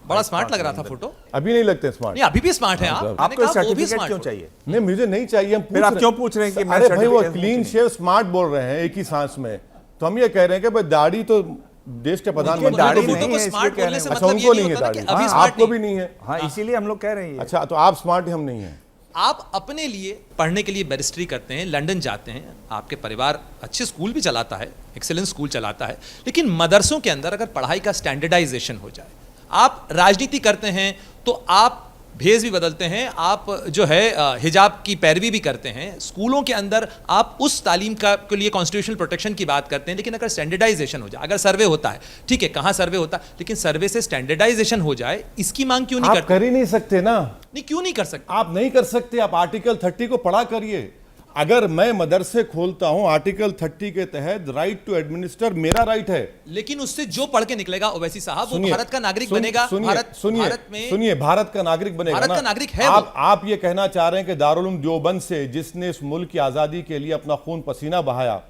[SPEAKER 10] बड़ा स्मार्ट लग रहा था फोटो।
[SPEAKER 2] अभी नहीं लगते स्मार्ट?
[SPEAKER 10] नहीं, अभी भी स्मार्ट है आप।
[SPEAKER 1] आपको सर्टिफिकेट क्यों चाहिए?
[SPEAKER 2] नहीं, मुझे नहीं चाहिए।
[SPEAKER 1] फिर आप क्यों पूछ रहे हैं कि
[SPEAKER 2] अरे भाई, वो क्लीन शेव स्मार्ट बोल रहे हैं एक ही सांस में, तो हम ये कह रहे हैं कि भाई दाढ़ी तो देश के प्रधानमंत्री
[SPEAKER 1] दाढ़ी
[SPEAKER 2] को
[SPEAKER 1] नहीं है, इसलिए कह रहे हैं।
[SPEAKER 2] अच्छा, उनको नहीं है दाढ़ी, आपको भी नहीं है।
[SPEAKER 1] हाँ, इसीलिए हम लोग कह रहे हैं।
[SPEAKER 2] अच्छा, तो आप स्मार्ट हैं, हम नहीं हैं।
[SPEAKER 10] आप अपने लिए पढ़ने के लिए बैरिस्ट्री करते हैं, लंदन जाते हैं, आपके परिवार अच्छे स्कूल भी चलाता है, एक्सीलेंस स्कूल चलाता है, लेकिन मदरसों के अंदर अगर पढ़ाई का स्टैंडर्डाइजेशन हो जाए, आप राजनीति करते हैं तो आप भेष भी बदलते हैं, आप जो है हिजाब की पैरवी भी करते हैं, स्कूलों के अंदर आप उस तालीम का के लिए कॉन्स्टिट्यूशनल प्रोटेक्शन की बात करते हैं, लेकिन अगर स्टैंडर्डाइजेशन हो जाए, अगर सर्वे होता है, ठीक है, कहाँ सर्वे होता है, लेकिन सर्वे से स्टैंडर्डाइजेशन हो जाए, इसकी मांग क्यों नहीं करते?
[SPEAKER 2] आप कर ही नहीं सकते ना।
[SPEAKER 10] नहीं, क्यों नहीं कर सकते?
[SPEAKER 2] आप नहीं कर सकते। आप आर्टिकल 30 को पढ़ा करिए। अगर मैं मदरसे खोलता हूं, आर्टिकल 30 के तहत राइट टू एडमिनिस्टर मेरा राइट है,
[SPEAKER 10] लेकिन उससे जो पढ़ के निकलेगा ओवैसी साहब वो भारत का नागरिक बनेगा।
[SPEAKER 2] सुनिए, भारत का नागरिक बनेगा,
[SPEAKER 10] भारत का नागरिक है।
[SPEAKER 2] आप ये कहना चाह रहे हैं कि दारुल उलूम देवबंद से जिसने इस मुल्क की आजादी के लिए अपना खून पसीना बहाया,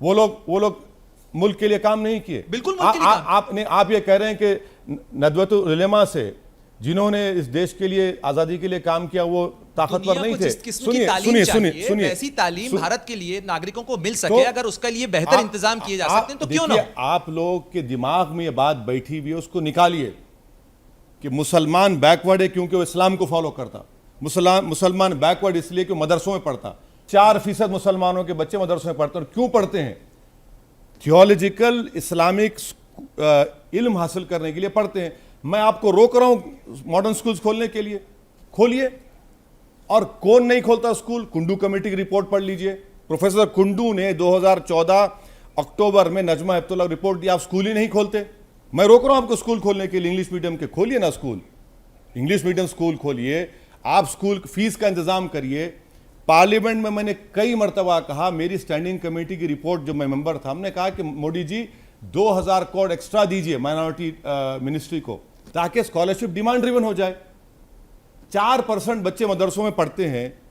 [SPEAKER 2] वो लोग मुल्क के लिए काम नहीं किए?
[SPEAKER 10] बिल्कुल।
[SPEAKER 2] आप ये कह रहे हैं कि नदवतुल उलमा से जिन्होंने इस देश के लिए, आजादी के लिए काम किया, वो ताकतवर नहीं थे?
[SPEAKER 10] सुनिए, ऐसी तालीम भारत के लिए नागरिकों को मिल सके, अगर उसके लिए बेहतर इंतजाम किए जा सकते हैं तो क्यों ना?
[SPEAKER 2] आप लोग के दिमाग में ये बात बैठी हुई है, उसको निकालिए कि मुसलमान बैकवर्ड है क्योंकि वो इस्लाम को फॉलो करता। मुसलमान बैकवर्ड इसलिए कि मदरसों में पढ़ता। 4% मुसलमानों के बच्चे मदरसों में पढ़ते हैं। और क्यों पढ़ते हैं? थियोलॉजिकल इस्लामिक इल्म हासिल करने के लिए पढ़ते हैं। मैं आपको रोक रहा हूं मॉडर्न स्कूल्स खोलने के लिए, खोलिए। और कौन नहीं खोलता स्कूल? कुंडू कमेटी की रिपोर्ट पढ़ लीजिए। प्रोफेसर कुंडू ने 2014 अक्टूबर में नजमा हेपतुल्ला रिपोर्ट दी, आप स्कूल ही नहीं खोलते। मैं रोक रहा हूं आपको स्कूल खोलने के लिए, इंग्लिश मीडियम के। खोलिए ना स्कूल, इंग्लिश मीडियम स्कूल खोलिए। आप स्कूल फीस का इंतजाम करिए। पार्लियामेंट में मैंने कई मरतबा कहा, मेरी स्टैंडिंग कमेटी की रिपोर्ट जो मैं मेंबर था, हमने कहा कि मोदी जी 2000 करोड़ एक्स्ट्रा दीजिए माइनॉरिटी मिनिस्ट्री को, ताकि स्कॉलरशिप डिमांड ड्रिवन हो जाए। 4% बच्चे मदरसों में पढ़ते हैं,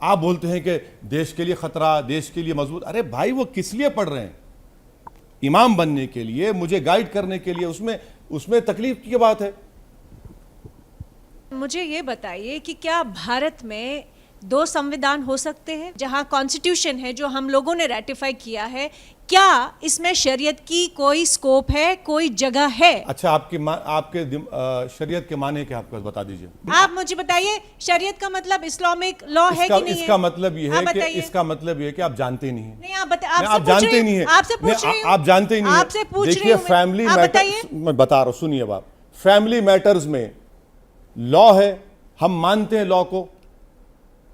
[SPEAKER 2] आप बोलते हैं कि देश के लिए खतरा, देश के लिए मजबूत। अरे भाई, वो किस लिए पढ़ रहे हैं? इमाम बनने के लिए, मुझे गाइड करने के लिए। उसमें तकलीफ की बात है।
[SPEAKER 11] मुझे ये बताइए कि क्या भारत में 2 संविधान हो सकते हैं? जहां कॉन्स्टिट्यूशन है जो हम लोगों ने रेटिफाई किया है, क्या इसमें शरीयत की कोई स्कोप है, कोई जगह है?
[SPEAKER 2] अच्छा, आपके शरीयत के माने क्या, आपको बता दीजिए।
[SPEAKER 11] आप मुझे बताइए, शरीयत का मतलब इस्लामिक लॉ है कि नहीं?
[SPEAKER 2] इसका मतलब ये है कि आप जानते नहीं है।
[SPEAKER 11] नहीं, आप जानते नहीं है। आपसे पूछ रही हूं।
[SPEAKER 2] आप जानते ही नहीं है।
[SPEAKER 11] आपसे पूछ रही हूं।
[SPEAKER 2] फैमिली मैटर्स, मैं बता रहा हूं, सुनिए बात। फैमिली मैटर्स में लॉ है, हम मानते हैं लॉ को।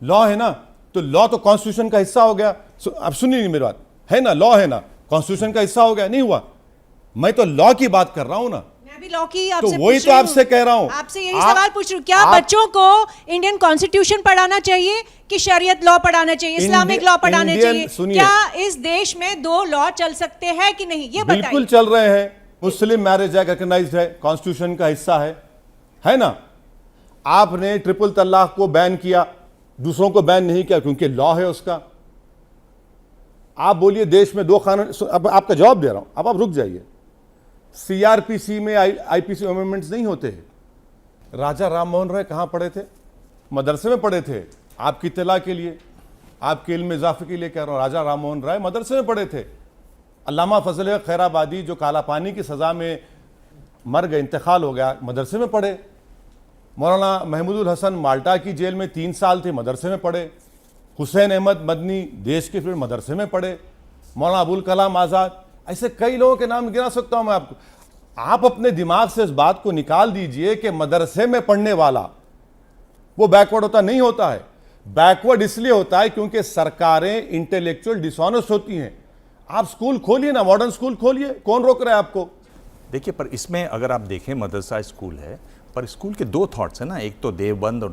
[SPEAKER 2] लॉ है ना, तो लॉ तो कॉन्स्टिट्यूशन का हिस्सा हो गया। अब सुनिए मेरी बात, है ना, लॉ है ना, कॉन्स्टिट्यूशन का हिस्सा हो गया, नहीं हुआ? मैं तो लॉ की बात कर रहा हूं ना।
[SPEAKER 11] मैं भी लॉ की
[SPEAKER 2] तो वही तो आपसे कह रहा हूं,
[SPEAKER 11] आपसे यही सवाल पूछ रही हूं। क्या बच्चों को इंडियन कॉन्स्टिट्यूशन पढ़ाना चाहिए कि शरीयत लॉ पढ़ाना चाहिए, इस्लामिक लॉ पढ़ाना चाहिए? क्या इस देश में 2 लॉ चल सकते हैं कि नहीं, ये बताइए।
[SPEAKER 2] बिल्कुल चल रहे हैं। मुस्लिम मैरिज एक्ट रिकॉग्नाइज्ड है, कॉन्स्टिट्यूशन का हिस्सा है ना। आपने ट्रिपल तलाक को बैन किया, दूसरों को बैन नहीं किया क्योंकि लॉ है उसका। आप बोलिए देश में 2 कानून, अब आपका जवाब दे रहा हूं, अब आप रुक जाइए। सीआरपीसी में आईपीसी अमेंडमेंट्स नहीं होते। राजा राम मोहन राय कहां पढ़े थे? मदरसे में पढ़े थे। आपकी इत्तला के लिए, आपके इल्म इजाफे के लिए कह रहा हूं, राजा राम मोहन राय मदरसे में पढ़े थे। अल्लामा फजल खैराबादी जो काला पानी की सजा में मर गए, इंतकाल हो गया, मदरसे में पढ़े। मौलाना महमूदुल हसन माल्टा की जेल में 3 साल थे, मदरसे में पढ़े। हुसैन अहमद मदनी देश के फिर मदरसे में पढ़े। मौलाना अबुल कलाम आज़ाद, ऐसे कई लोगों के नाम गिना सकता हूं मैं आपको। आप अपने दिमाग से इस बात को निकाल दीजिए कि मदरसे में पढ़ने वाला वो बैकवर्ड होता नहीं होता है। बैकवर्ड इसलिए होता है क्योंकि सरकारें इंटेलेक्चुअल डिसऑनेस्ट होती हैं। आप स्कूल खोलिए ना, मॉडर्न स्कूल खोलिए, कौन रोक रहा है आपको?
[SPEAKER 1] देखिए, पर इसमें अगर आप देखें, मदरसा स्कूल है, पर स्कूल के 2 थॉट्स है ना। एक तो देवबंद और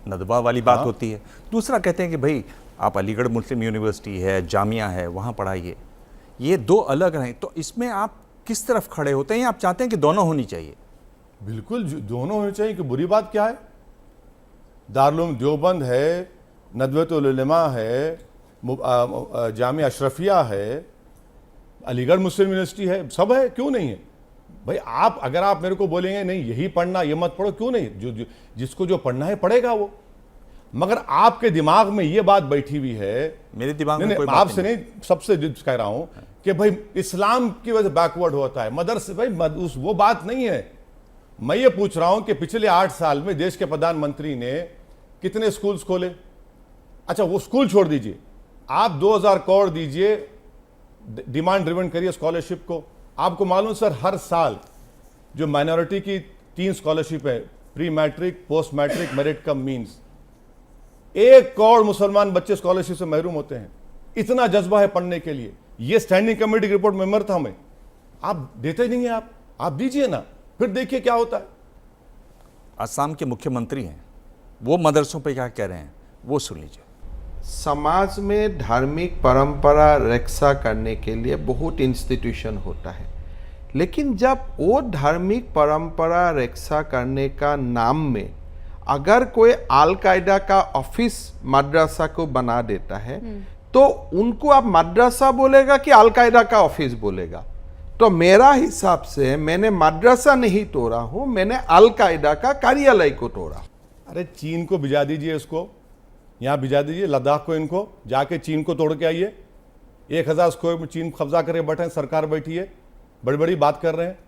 [SPEAKER 1] नदवा वाली बात होती है, दूसरा कहते हैं कि भाई आप अलीगढ़ मुस्लिम यूनिवर्सिटी है, जामिया है, वहाँ पढ़ाइए। ये 2 अलग हैं। तो इसमें आप किस तरफ खड़े होते हैं, या आप चाहते हैं कि दोनों होनी चाहिए?
[SPEAKER 2] बिल्कुल दोनों होनी चाहिए, कि बुरी बात क्या है? दारुल देवबंद है, नदवतुल उलमा है, जामिया अशरफिया है, अलीगढ़ मुस्लिम यूनिवर्सिटी है, सब है, क्यों नहीं है भाई? अगर आप मेरे को बोलेंगे नहीं यही पढ़ना, ये मत पढ़ो, क्यों नहीं? जिसको जो पढ़ना है पढ़ेगा वो। मगर आपके दिमाग में ये बात बैठी हुई है,
[SPEAKER 1] मेरे दिमाग में
[SPEAKER 2] कोई आपसे नहीं, सबसे कह रहा हूं कि भाई इस्लाम की वजह से बैकवर्ड होता है मदरसे। भाई वो बात नहीं है। मैं ये पूछ रहा हूं कि पिछले 8 साल में देश के प्रधानमंत्री ने कितने स्कूल्स खोले? अच्छा, वो स्कूल छोड़ दीजिए, आप 2000 करोड़ दीजिए, डिमांड ड्रिवन करिए स्कॉलरशिप को। आपको मालूम सर, हर साल जो माइनॉरिटी की 3 स्कॉलरशिप है, pre matric, post matric, merit cum means, 1 crore मुसलमान बच्चे स्कॉलरशिप से महरूम होते हैं। इतना जज्बा है पढ़ने के लिए। ये स्टैंडिंग कमेटी की रिपोर्ट मेंबर था मैं। आप देते नहीं हैं, आप दीजिए ना, फिर देखिए क्या होता है।
[SPEAKER 1] असम के मुख्यमंत्री हैं, वो मदरसों पे क्या कह रहे हैं, वो सुन लीजिए।
[SPEAKER 12] समाज में धार्मिक परंपरा रक्षा करने के लिए बहुत इंस्टीट्यूशन होता है, लेकिन जब वो धार्मिक परंपरा रक्षा करने का नाम में अगर कोई अल कायदा का ऑफिस मदरसा को बना देता है, तो उनको आप मदरसा बोलेगा कि अल कायदा का ऑफिस बोलेगा? तो मेरा हिसाब से मैंने मदरसा नहीं तोड़ा हूं, मैंने अल कायदा का कार्यालय को तोड़ा।
[SPEAKER 2] अरे चीन को भिजा दीजिए, इसको यहाँ भिजा दीजिए, लद्दाख को, इनको जाके चीन को तोड़ के आइए। 1000 स्क्वायर में चीन कब्जा करके बैठे हैं, सरकार बैठी है, बड़ी बड़ी बात कर रहे हैं।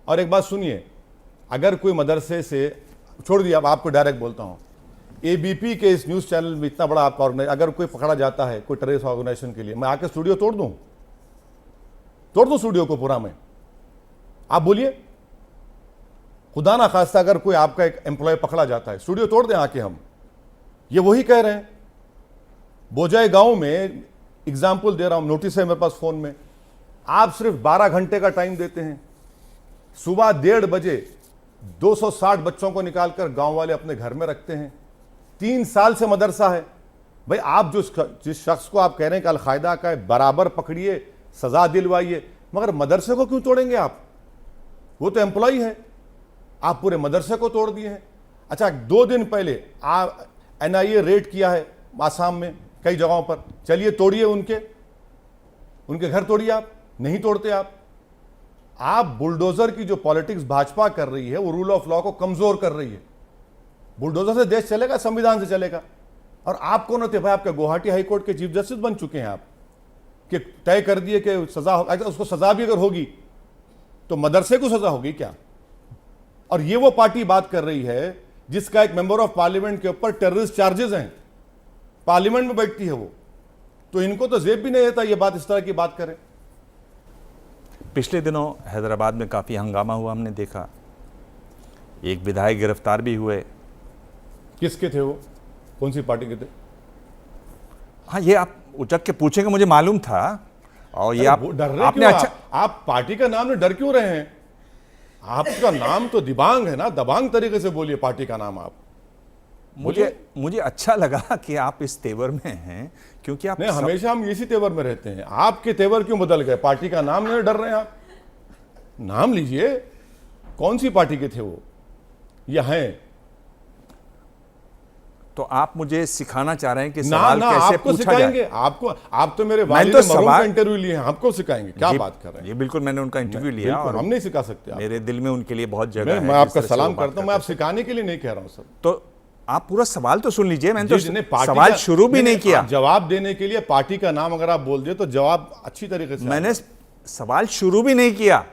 [SPEAKER 2] और एक बात सुनिए, अगर कोई मदरसे से, छोड़ दिया, अब आपको डायरेक्ट बोलता हूँ, एबीपी के इस न्यूज़ चैनल में इतना बड़ा आपका ऑर्गेनाइज, अगर कोई पकड़ा जाता है कोई टेररिस्ट ऑर्गेनाइजेशन के लिए, मैं आके स्टूडियो तोड़ दूँ स्टूडियो को पूरा मैं। आप बोलिए, खुदा ना खास्ता अगर कोई आपका एक एम्प्लॉय पकड़ा जाता है, स्टूडियो तोड़ दें आके हम। ये वही कह रहे हैं। बोजाई गांव में एग्जाम्पल दे रहा हूं, नोटिस है मेरे पास फोन में। आप सिर्फ 12 घंटे का टाइम देते हैं, सुबह 1:30 बजे 260 बच्चों को निकालकर गांव वाले अपने घर में रखते हैं। 3 साल से मदरसा है। भाई आप जिस शख्स को आप कह रहे हैं कि अल कायदा का है, बराबर पकड़िए, सजा दिलवाइए, मगर मदरसे को क्यों तोड़ेंगे आप? वो तो एम्प्लॉय है। आप पूरे मदरसे को तोड़ दिए हैं। अच्छा, 2 दिन पहले NIA रेड किया है आसाम में कई जगहों पर, चलिए तोड़िए उनके घर तोड़िए, आप नहीं तोड़ते। आप बुलडोजर की जो पॉलिटिक्स भाजपा कर रही है वो रूल ऑफ लॉ को कमजोर कर रही है। बुलडोजर से देश चलेगा, संविधान से चलेगा। और आप कौन होते भाई? आपके गुवाहाटी हाईकोर्ट के चीफ जस्टिस बन चुके हैं आप, कि तय कर दिए कि सजा, उसको सजा भी अगर होगी तो मदरसे को सजा होगी क्या? और ये वो पार्टी बात कर रही है जिसका एक मेंबर ऑफ पार्लियामेंट के ऊपर टेररिस्ट चार्जेस हैं, पार्लियामेंट में बैठती है वो, तो इनको तो जेब भी नहीं देता ये बात, इस तरह की बात करें।
[SPEAKER 1] पिछले दिनों हैदराबाद में काफ़ी हंगामा हुआ, हमने देखा, एक विधायक गिरफ्तार भी हुए।
[SPEAKER 2] किसके थे वो? कौन सी पार्टी के थे?
[SPEAKER 1] हाँ, ये आप उचक के पूछेंगे, मुझे मालूम था। और ये
[SPEAKER 2] आपने अच्छा, आप पार्टी का नाम में डर क्यों रहे हैं? आपका नाम तो दिबांग है ना, दबांग तरीके से बोलिए पार्टी का नाम। आप
[SPEAKER 1] मुझे अच्छा लगा कि आप इस तेवर में हैं, क्योंकि आप
[SPEAKER 2] हमेशा हम इसी तेवर में रहते हैं। आपके तेवर क्यों बदल गए? पार्टी का नाम नहीं डर रहे हैं आप? नाम लीजिए, कौन सी पार्टी के थे वो या हैं?
[SPEAKER 1] तो आप मुझे सिखाना चाह रहे हैं कि सवाल कैसे
[SPEAKER 2] आपको
[SPEAKER 1] पूछा
[SPEAKER 2] सिखाएंगे?
[SPEAKER 1] जाए?
[SPEAKER 2] आप तो मेरे वालिद मरहूम का इंटरव्यू लिए हैं, आपको सिखाएंगे? क्या बात कर रहे हैं?
[SPEAKER 1] ये बिल्कुल, मैंने उनका इंटरव्यू लिया और
[SPEAKER 2] हम नहीं सिखा सकते।
[SPEAKER 1] मेरे दिल में उनके लिए बहुत जगह है।
[SPEAKER 2] मैं आपका सलाम करता हूं, मैं आप सिखाने के लिए नहीं कह रहा हूं सर।
[SPEAKER 1] तो आप पूरा सवाल तो सुन लीजिए, मैंने तो सवाल शुरू भी नहीं किया।
[SPEAKER 2] जवाब देने के लिए पार्टी का नाम अगर आप बोल दिए तो जवाब अच्छी तरीके से।
[SPEAKER 1] मैंने सवाल शुरू भी नहीं किया।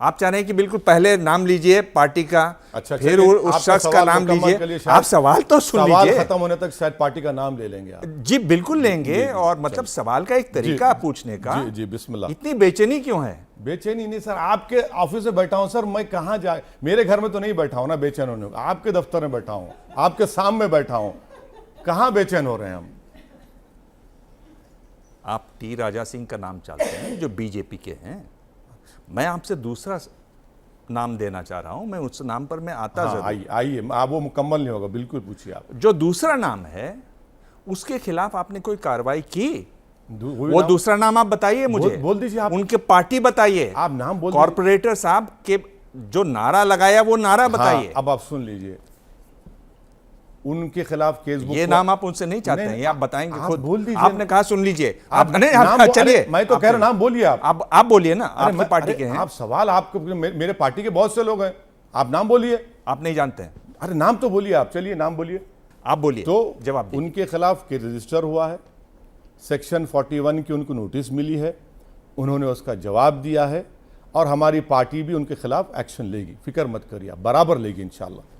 [SPEAKER 1] आप चाह रहे हैं कि बिल्कुल पहले नाम लीजिए पार्टी का,
[SPEAKER 2] अच्छा,
[SPEAKER 1] फिर उस शख्स का नाम लीजिए। आप सवाल तो सुन लीजिए,
[SPEAKER 2] सवाल खत्म होने तक शायद पार्टी का नाम ले लेंगे आप।
[SPEAKER 1] जी बिल्कुल लेंगे। और मतलब सवाल का एक तरीका पूछने का।
[SPEAKER 2] जी बिस्मिल्लाह।
[SPEAKER 1] इतनी बेचैनी क्यों है?
[SPEAKER 2] बेचैनी नहीं सर, आपके ऑफिस में बैठा हूं सर, मैं कहां जाए? मेरे घर में तो नहीं बैठा हूं ना बेचैन होने, आपके दफ्तर में बैठा हूं, आपके सामने बैठा हूं, कहां बेचैन हो रहे हैं हम?
[SPEAKER 1] आप टी राजा सिंह का नाम चाहते हैं जो बीजेपी के हैं। मैं आपसे दूसरा नाम देना चाह रहा हूं, मैं उस नाम पर मैं आता जरूर।
[SPEAKER 2] आइए, आप वो मुकम्मल नहीं होगा, बिल्कुल पूछिए आप।
[SPEAKER 1] जो दूसरा नाम है उसके खिलाफ आपने कोई कार्रवाई की? वो दूसरा नाम आप बताइए मुझे।
[SPEAKER 2] बोल दीजिए आप।
[SPEAKER 1] उनके पार्टी बताइए,
[SPEAKER 2] आप नाम बोल।
[SPEAKER 1] कॉर्पोरेटर साहब के जो नारा लगाया वो नारा बताइए।
[SPEAKER 2] अब आप सुन लीजिए, उनके खिलाफ केस बुक।
[SPEAKER 1] ये नाम आप उनसे नहीं चाहते हैं, ये आप बताएंगे खुद।
[SPEAKER 2] बोल दीजिए।
[SPEAKER 1] आपने कहा सुन लीजिए। आप
[SPEAKER 2] चलिए, मैं तो कह रहा नाम बोलिए
[SPEAKER 1] आप बोलिए ना, आपकी पार्टी के हैं
[SPEAKER 2] आप। सवाल आपको, मेरे पार्टी के बहुत से लोग हैं, आप नाम बोलिए।
[SPEAKER 1] आप नहीं जानते हैं?
[SPEAKER 2] अरे नाम तो बोलिए आप, चलिए नाम बोलिए,
[SPEAKER 1] आप बोलिए।
[SPEAKER 2] तो
[SPEAKER 1] जवाब
[SPEAKER 2] उनके खिलाफ केस रजिस्टर हुआ है, सेक्शन 41 की उनको नोटिस मिली है, उन्होंने उसका जवाब दिया है, और हमारी पार्टी भी उनके खिलाफ एक्शन लेगी, फिक्र मत करिए, बराबर लेगी इंशाल्लाह।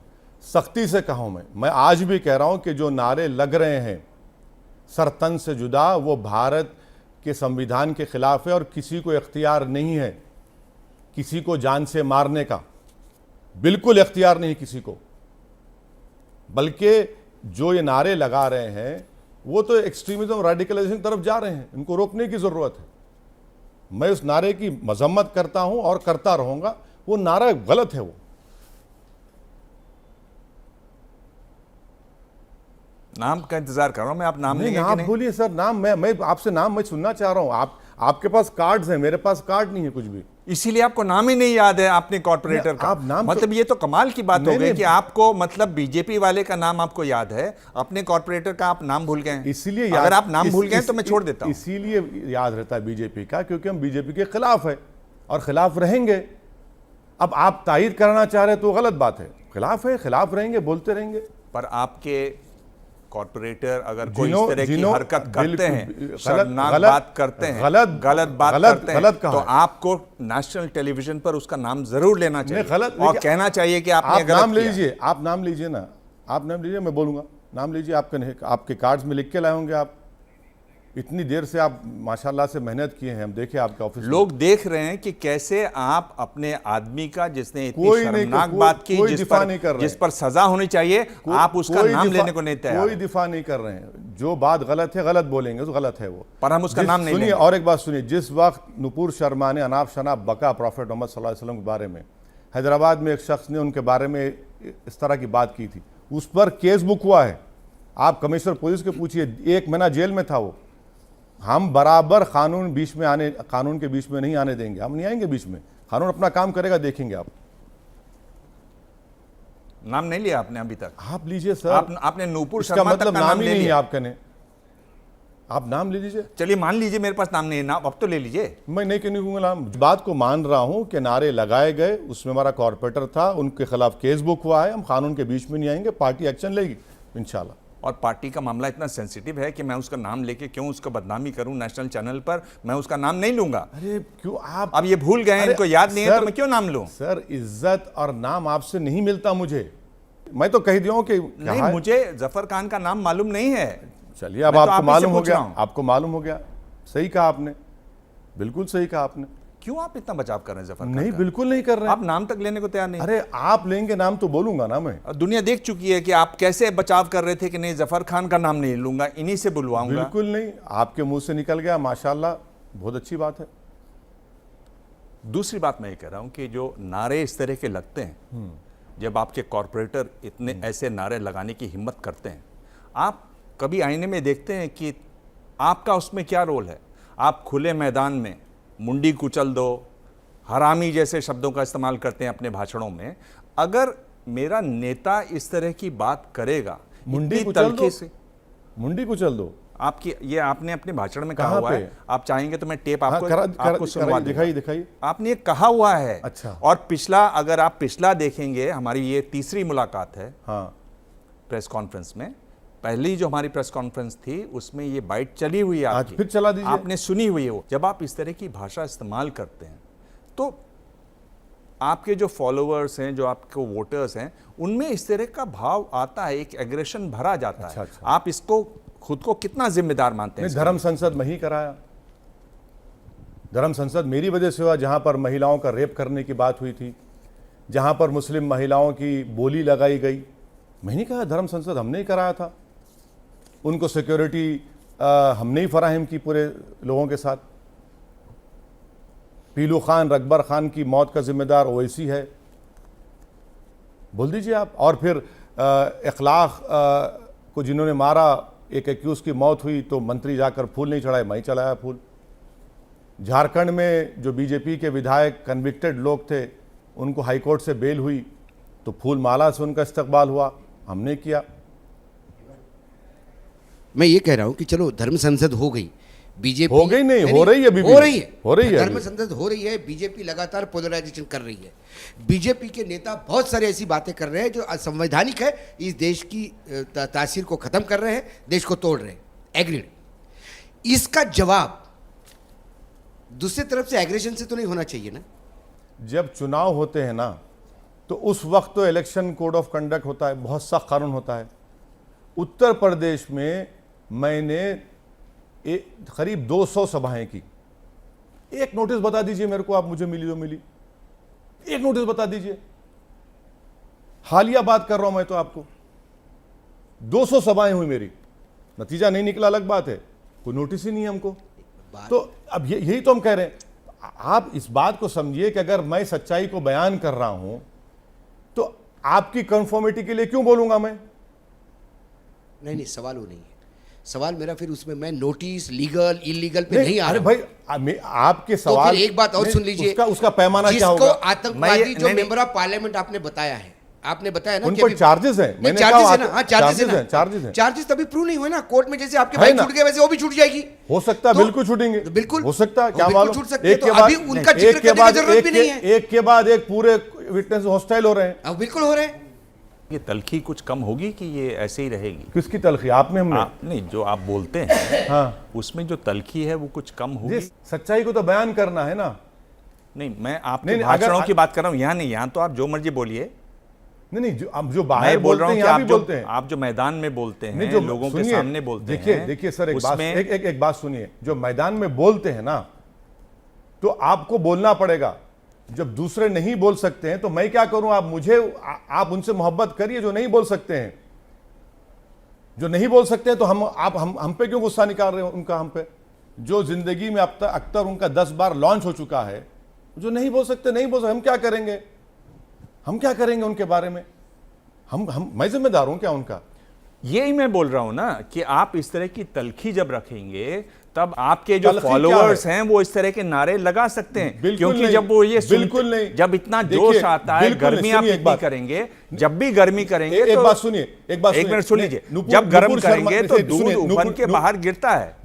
[SPEAKER 2] सख्ती से कहा हूं मैं आज भी कह रहा हूं कि जो नारे लग रहे हैं सरतन से जुदा, वो भारत के संविधान के खिलाफ है, और किसी को इख्तियार नहीं है किसी को जान से मारने का, बिल्कुल इख्तियार नहीं किसी को। बल्कि जो ये नारे लगा रहे हैं वो तो एक्सट्रीमिज्म और रेडिकलाइजेशन की तरफ जा रहे हैं, इनको रोकने की ज़रूरत है। मैं उस नारे की मजम्मत करता हूं और करता रहूंगा, वो नारा गलत है। वो
[SPEAKER 1] नाम का इंतजार कर रहा हूं मैं, आप नाम लेंगे
[SPEAKER 2] आप बोलिए सर नाम। मैं आपसे नाम मैं सुनना चाह रहा हूं। आपके पास कार्ड्स हैं, मेरे पास कार्ड नहीं है कुछ भी,
[SPEAKER 1] इसीलिए आपको नाम ही नहीं याद है आपने कॉर्पोरेटर का।
[SPEAKER 2] आप नाम
[SPEAKER 1] मतलब ये तो कमाल की बात हो गई कि आपको मतलब बीजेपी वाले का नाम आपको याद है, अपने कॉर्पोरेटर का आप नाम भूल गए।
[SPEAKER 2] इसीलिए
[SPEAKER 1] अगर आप नाम भूल गए तो मैं छोड़ देता हूं।
[SPEAKER 2] इसीलिए याद रहता है बीजेपी का, क्योंकि हम बीजेपी के खिलाफ है और खिलाफ रहेंगे। अब आप तायद करना चाह रहे तो गलत बात है, खिलाफ है, खिलाफ रहेंगे, बोलते रहेंगे।
[SPEAKER 1] पर आपके कॉर्पोरेटर अगर कोई इस तरह की हरकत करते हैं, शर्मनाक बात करते हैं, गलत बात करते हैं, तो आपको नेशनल टेलीविजन पर उसका नाम जरूर लेना चाहिए और कहना चाहिए कि आपने गलत
[SPEAKER 2] नाम लीजिए। आप नाम लीजिए ना, आप नाम लीजिए, मैं बोलूंगा। नाम लीजिए, आपके कार्ड्स में लिख के लाए होंगे। आप इतनी देर से आप माशाल्लाह से मेहनत किए हैं, हम देखे आपके ऑफिस।
[SPEAKER 1] लोग देख रहे हैं कि कैसे आप अपने आदमी का जिसने इतनी शर्मनाक बात की, जिस पर सजा होनी चाहिए, आप उसका नाम लेने को नहीं तैयार।
[SPEAKER 2] कोई दिफा नहीं कर रहे हैं। जो बात गलत है गलत बोलेंगे, तो गलत है वो,
[SPEAKER 1] पर हम उसका नाम नहीं
[SPEAKER 2] सुनिए। और एक बात सुनिए, जिस वक्त नुपुर शर्मा ने अनाप शनाप बका प्रॉफेट मोहम्मद सल्लल्लाहु अलैहि वसल्लम के बारे में, हैदराबाद में एक शख्स ने उनके बारे में इस तरह की बात की थी, उस पर केस बुक हुआ है। आप कमिश्नर पुलिस के पूछिए, 1 महीना जेल में था वो। हम बराबर कानून के बीच में नहीं आने देंगे, हम नहीं आएंगे बीच में। कानून अपना काम करेगा, देखेंगे आप।
[SPEAKER 1] नाम नहीं लिया आपने अभी तक?
[SPEAKER 2] आप लीजिए सर।
[SPEAKER 1] आपने नूपुर
[SPEAKER 2] इसका
[SPEAKER 1] शर्मा तक
[SPEAKER 2] मतलब
[SPEAKER 1] का
[SPEAKER 2] नाम ही
[SPEAKER 1] ले
[SPEAKER 2] नहीं है
[SPEAKER 1] लिया।
[SPEAKER 2] आपका ने, आप नाम ले लीजिए।
[SPEAKER 1] चलिए मान लीजिए मेरे पास नाम नहीं है, नाम अब तो ले लीजिए।
[SPEAKER 2] मैं नहीं क्यों नहीं कहूँगा नाम, बात को मान रहा हूँ कि नारे लगाए गए, उसमें हमारा कॉर्पोरेटर था, उनके खिलाफ केस बुक हुआ है, हम कानून के बीच में नहीं आएंगे, पार्टी एक्शन लेगी इंशाल्लाह।
[SPEAKER 1] और पार्टी का मामला इतना सेंसिटिव है कि मैं उसका नाम लेके क्यों उसको बदनामी करूं नेशनल चैनल पर? मैं उसका नाम नहीं लूंगा।
[SPEAKER 2] अरे क्यों आप
[SPEAKER 1] अब ये भूल गए, इनको याद नहीं है तो मैं क्यों नाम लूं?
[SPEAKER 2] सर इज्जत और नाम आपसे नहीं मिलता मुझे, मैं तो कह दिया हूं कि
[SPEAKER 1] नहीं, मुझे जफर खान का नाम मालूम नहीं है।
[SPEAKER 2] चलिए अब आपको मालूम हो गया, आपको मालूम हो गया। सही कहा आपने, बिल्कुल सही कहा आपने।
[SPEAKER 1] क्यों आप इतना बचाव कर रहे हैं जफर खान
[SPEAKER 2] नहीं
[SPEAKER 1] का?
[SPEAKER 2] बिल्कुल नहीं कर रहे हैं।
[SPEAKER 1] आप नाम तक लेने को तैयार नहीं।
[SPEAKER 2] अरे आप लेंगे नाम तो बोलूंगा ना मैं।
[SPEAKER 1] दुनिया देख चुकी है कि आप कैसे बचाव कर रहे थे कि नहीं जफर खान का नाम नहीं लूंगा, इन्हीं से बुलवाऊंगा।
[SPEAKER 2] बिल्कुल नहीं, आपके मुंह से निकल गया, माशाल्लाह, बहुत अच्छी बात है।
[SPEAKER 1] दूसरी बात मैं ये कह रहा हूं कि जो नारे इस तरह के लगते हैं, जब आपके कॉरपोरेटर इतने ऐसे नारे लगाने की हिम्मत करते हैं, आप कभी आईने में देखते हैं कि आपका उसमें क्या रोल है? आप खुले मैदान में मुंडी कुचल दो, हरामी जैसे शब्दों का इस्तेमाल करते हैं अपने भाषणों में। अगर मेरा नेता इस तरह की बात करेगा,
[SPEAKER 2] मुंडी कुचल दो, मुंडी कुचल दो,
[SPEAKER 1] आपकी ये आपने अपने भाषण में कहा हुआ है। आप चाहेंगे तो मैं टेप आपको सुनवा दूंगा।
[SPEAKER 2] दिखाइए।
[SPEAKER 1] आपने ये कहा हुआ है।
[SPEAKER 2] अच्छा।
[SPEAKER 1] और पिछला, अगर आप पिछला देखेंगे, हमारी ये तीसरी मुलाकात है प्रेस कॉन्फ्रेंस में। पहली जो हमारी प्रेस कॉन्फ्रेंस थी उसमें ये बाइट चली हुई है आपकी,
[SPEAKER 2] आज फिर चला दीजिए।
[SPEAKER 1] आपने सुनी हुई है वो। जब आप इस तरह की भाषा इस्तेमाल करते हैं तो आपके जो फॉलोअर्स हैं, जो आपके वोटर्स हैं, उनमें इस तरह का भाव आता है, एक एग्रेशन भरा जाता है। आप इसको खुद को कितना जिम्मेदार मानते हैं?
[SPEAKER 2] धर्म संसद में ही कराया, धर्म संसद मेरी वजह से हुआ, जहां पर महिलाओं का रेप करने की बात हुई थी, जहां पर मुस्लिम महिलाओं की बोली लगाई गई। मैं नहीं कहा धर्म संसद हमने ही कराया था, उनको सिक्योरिटी हमने ही फराहम की पूरे लोगों के साथ। पीलू खान, रकबर खान की मौत का जिम्मेदार ओवैसी है, बोल दीजिए आप। और फिर इखलाक को जिन्होंने मारा, एक एक्यूज की मौत हुई तो मंत्री जाकर फूल नहीं चढ़ाए, मैं ही चढ़ाया फूल। झारखंड में जो बीजेपी के विधायक कन्विक्टेड लोग थे, उनको हाईकोर्ट से बेल हुई तो फूल माला से उनका इस्तकबाल हुआ, हमने किया।
[SPEAKER 7] मैं ये कह रहा हूं कि चलो धर्म संसद हो गई, बीजेपी
[SPEAKER 2] हो गई नहीं, हो रही है,
[SPEAKER 7] हो रही है,
[SPEAKER 2] हो रही है,
[SPEAKER 7] धर्म संसद हो रही है। बीजेपी लगातार पोलराइजेशन कर रही है। बीजेपी के नेता बहुत सारे ऐसी बातें कर रहे हैं जो असंवैधानिक है, इस देश की तासीर को खत्म कर रहे हैं, देश को तोड़ रहे हैं। एग्रीड। इसका जवाब दूसरी तरफ से एग्रेशन से तो नहीं होना चाहिए ना?
[SPEAKER 2] जब चुनाव होते हैं ना, तो उस वक्त तो इलेक्शन कोड ऑफ कंडक्ट होता है, बहुत सख्त कानून होता है। उत्तर प्रदेश में मैंने करीब 200 सभाएं की। एक नोटिस बता दीजिए मेरे को, आप मुझे मिली तो मिली, एक नोटिस बता दीजिए। हालिया बात कर रहा हूं मैं तो आपको, 200 सभाएं हुई मेरी, नतीजा नहीं निकला अलग बात है, कोई नोटिस ही नहीं है हमको। तो अब यही तो हम कह रहे हैं। आप इस बात को समझिए कि अगर मैं सच्चाई को बयान कर रहा हूं तो आपकी कंफर्मिटी के लिए क्यों बोलूंगा मैं?
[SPEAKER 7] नहीं, सवाल वो नहीं है। सवाल मेरा फिर उसमें मैं नोटिस लीगल इलीगल पे नहीं आ रहा।
[SPEAKER 2] अरे भाई आपके सवाल,
[SPEAKER 7] तो फिर एक बात और सुन लीजिए,
[SPEAKER 2] उसका पैमाना क्या होगा?
[SPEAKER 7] जिसको आतंकवादी जो मेंबर ऑफ पार्लियामेंट आपने बताया है, आपने बताया ना
[SPEAKER 2] उन पर चार्जेस हैं,
[SPEAKER 7] मैंने चार्जेस है ना? हाँ,
[SPEAKER 2] चार्जेस हैं।
[SPEAKER 7] चार्जेस तभी प्रूव नहीं हुए ना कोर्ट में। जैसे आपके भाई छूट गए वैसे वो भी छूट जाएगी।
[SPEAKER 2] हो सकता है, बिल्कुल छूटेंगे,
[SPEAKER 7] बिल्कुल
[SPEAKER 2] हो सकता है, क्या मालूम।
[SPEAKER 7] एक के बाद उनका जिक्र करने की जरूरत भी नहीं है।
[SPEAKER 2] एक के बाद एक पूरे विटनेस हॉस्टाइल हो रहे हैं।
[SPEAKER 7] अब बिल्कुल हो रहे हैं।
[SPEAKER 1] ये तलखी कुछ कम होगी कि ये ऐसे ही रहेगी?
[SPEAKER 2] किसकी तलखी? आपने, हमने?
[SPEAKER 1] नहीं, जो आप बोलते हैं
[SPEAKER 2] हाँ,
[SPEAKER 1] उसमें जो तलखी है वो कुछ कम होगी।
[SPEAKER 2] सच्चाई को तो बयान करना है ना।
[SPEAKER 1] नहीं, मैं आपके भाषणों की बात कर रहा हूँ, यहाँ नहीं। यहाँ तो आप जो मर्जी बोलिए।
[SPEAKER 2] नहीं, जो बाहर बोल रहे हैं,
[SPEAKER 1] आप जो मैदान में बोलते हैं, जो लोगों के सामने बोलते हैं।
[SPEAKER 2] देखिए सर, एक बात सुनिए। जो मैदान में बोलते हैं ना, तो आपको बोलना पड़ेगा। जब दूसरे नहीं बोल सकते हैं तो मैं क्या करूं? आप उनसे मोहब्बत करिए जो नहीं बोल सकते हैं। जो नहीं बोल सकते हैं तो हम पे क्यों गुस्सा निकाल रहे हो उनका? हम पे जो जिंदगी में अब तक अख्तर उनका 10 बार लॉन्च हो चुका है, जो नहीं बोल सकते नहीं बोल सकते, हम क्या करेंगे? हम क्या करेंगे उनके बारे में? मैं जिम्मेदार हूं क्या उनका?
[SPEAKER 1] यही मैं बोल रहा हूं ना कि आप इस तरह की तलखी जब रखेंगे तब आपके जो फॉलोअर्स हैं वो इस तरह के नारे लगा सकते हैं, क्योंकि जब वो ये
[SPEAKER 2] बिल्कुल नहीं,
[SPEAKER 1] जब इतना जोश आता है, गर्मी आप इतनी करेंगे, जब भी गर्मी करेंगे
[SPEAKER 2] एक
[SPEAKER 1] तो
[SPEAKER 2] बात सुनिए, एक
[SPEAKER 1] मिनट सुन लीजिए, जब गर्म करेंगे तो दूध उबल के बाहर गिरता है।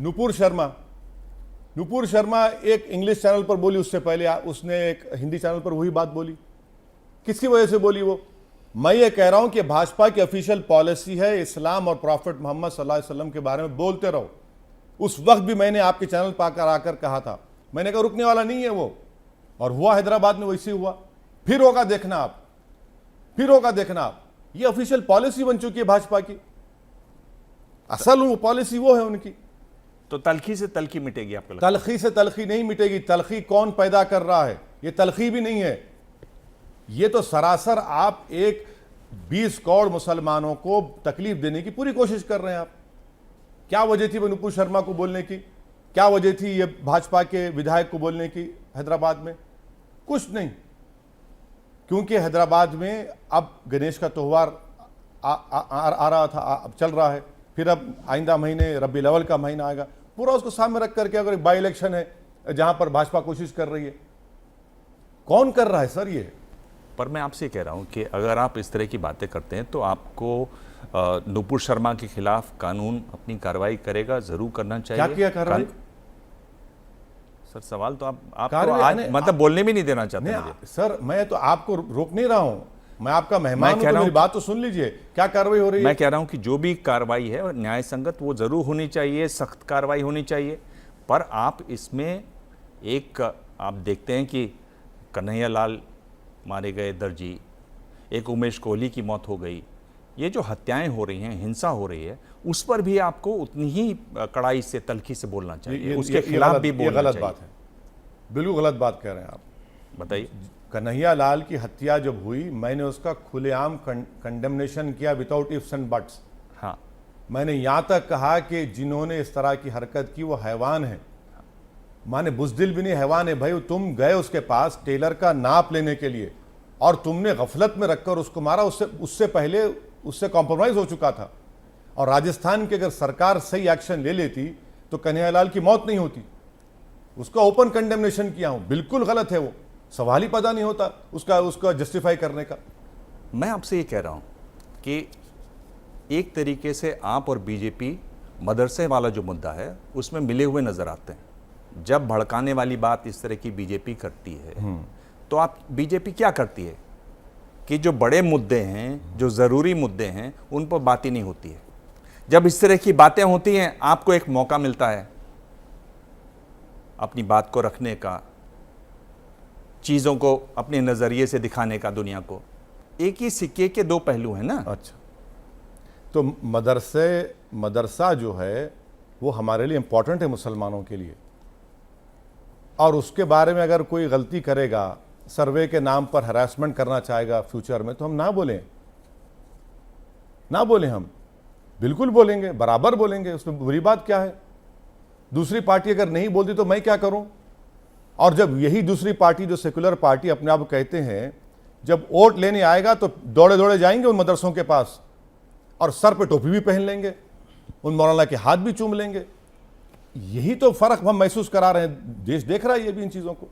[SPEAKER 2] नुपुर शर्मा एक इंग्लिश चैनल पर बोली, उससे पहले उसने एक हिंदी चैनल पर वही बात बोली। किसकी वजह से बोली वो? मैं ये कह रहा हूं कि भाजपा की ऑफिशियल पॉलिसी है इस्लाम और प्रॉफिट मोहम्मद सल्लल्लाहु अलैहि वसल्लम के बारे में बोलते रहो। उस वक्त भी मैंने आपके चैनल पर आकर कहा था, मैंने कहा रुकने वाला नहीं है वो, और हुआ हैदराबाद में वैसे हुआ। फिर होगा देखना आप, फिर होगा देखना आप। ये ऑफिशियल पॉलिसी बन चुकी है भाजपा की, असल वो पॉलिसी वो है उनकी।
[SPEAKER 1] तो तलखी से तलखी मिटेगी आपको लगता?
[SPEAKER 2] तलखी से तलखी नहीं मिटेगी। तलखी कौन पैदा कर रहा है? ये तलखी भी नहीं है, ये तो सरासर आप एक 20 करोड़ मुसलमानों को तकलीफ देने की पूरी कोशिश कर रहे हैं आप। क्या वजह थी नुपुर शर्मा को बोलने की? क्या वजह थी ये भाजपा के विधायक को बोलने की हैदराबाद में? कुछ नहीं, क्योंकि हैदराबाद में अब गणेश का त्यौहार आ रहा था, अब चल रहा है, फिर अब आइंदा महीने रबी अव्वल का महीना आएगा, पूरा उसको सामने रख करके अगर बाई इलेक्शन है जहां पर भाजपा कोशिश कर रही है, कौन कर रहा है सर ये?
[SPEAKER 1] पर मैं आपसे कह रहा हूं कि अगर आप इस तरह की बातें करते हैं तो आपको नुपुर शर्मा के खिलाफ कानून अपनी कार्रवाई करेगा, जरूर करना चाहिए।
[SPEAKER 2] क्या किया कार्रवाई?
[SPEAKER 1] सर सवाल तो आप तो आज मतलब बोलने भी नहीं देना चाहते मुझे।
[SPEAKER 2] सर मैं तो आपको रोक नहीं रहा हूं, मैं आपका मेहमान हूं, तो मेरी बात तो सुन लीजिए। क्या कार्रवाई हो रही है?
[SPEAKER 1] मैं कह रहा हूं कि जो भी कार्रवाई है न्याय संगत वो जरूर होनी चाहिए, सख्त कार्रवाई होनी चाहिए। पर आप इसमें एक आप देखते हैं कि कन्हैया लाल मारे गए दर्जी, एक उमेश कोहली की मौत हो गई, ये जो हत्याएं हो रही हैं, हिंसा हो रही है, उस पर भी आपको उतनी ही कड़ाई से तलखी से बोलना चाहिए, उसके खिलाफ भी बोलना चाहिए।
[SPEAKER 2] गलत बात है, बिल्कुल गलत बात कह रहे हैं आप।
[SPEAKER 1] बताइए।
[SPEAKER 2] कन्हैया लाल की हत्या जब हुई, मैंने उसका खुलेआम कंडेमनेशन किया विदाउट इफ्स एंड बट्स।
[SPEAKER 1] हाँ,
[SPEAKER 2] मैंने यहां तक कहा कि जिन्होंने इस तरह की हरकत की वो हैवान है, माने बुज़दिल भी नहीं, हैवान है भाई। तुम गए उसके पास टेलर का नाप लेने के लिए और तुमने गफलत में रखकर उसको मारा, उससे पहले उससे कॉम्प्रोमाइज हो चुका था। और राजस्थान की अगर सरकार सही एक्शन ले लेती तो कन्हैया लाल की मौत नहीं होती। उसका ओपन कंडेमनेशन किया हूं, बिल्कुल गलत है वो, सवाल ही पैदा नहीं होता उसका जस्टिफाई करने का।
[SPEAKER 1] मैं आपसे ये कह रहा हूं कि एक तरीके से आप और बीजेपी मदरसे वाला जो मुद्दा है उसमें मिले हुए नजर आते हैं। जब भड़काने वाली बात इस तरह की बीजेपी करती है तो आप बीजेपी क्या करती है कि जो बड़े मुद्दे हैं, जो ज़रूरी मुद्दे हैं, उन पर बात ही नहीं होती है। जब इस तरह की बातें होती हैं आपको एक मौका मिलता है अपनी बात को रखने का, चीज़ों को अपने नज़रिए से दिखाने का दुनिया को। एक ही सिक्के के दो पहलू हैं ना।
[SPEAKER 2] अच्छा, तो मदरसा जो है वो हमारे लिए इम्पोर्टेंट है मुसलमानों के लिए, और उसके बारे में अगर कोई गलती करेगा, सर्वे के नाम पर हरासमेंट करना चाहेगा फ्यूचर में, तो हम ना बोलें, हम बिल्कुल बोलेंगे, बराबर बोलेंगे, उसमें बुरी बात क्या है? दूसरी पार्टी अगर नहीं बोलती तो मैं क्या करूं? और जब यही दूसरी पार्टी जो सेकुलर पार्टी अपने आप कहते हैं, जब वोट लेने आएगा तो दौड़े दौड़े जाएंगे उन मदरसों के पास और सर पे टोपी भी पहन लेंगे, उन मौलाना के हाथ भी चूम लेंगे। यही तो फर्क हम महसूस करा रहे हैं, देश देख रहा है ये भी इन चीजों को।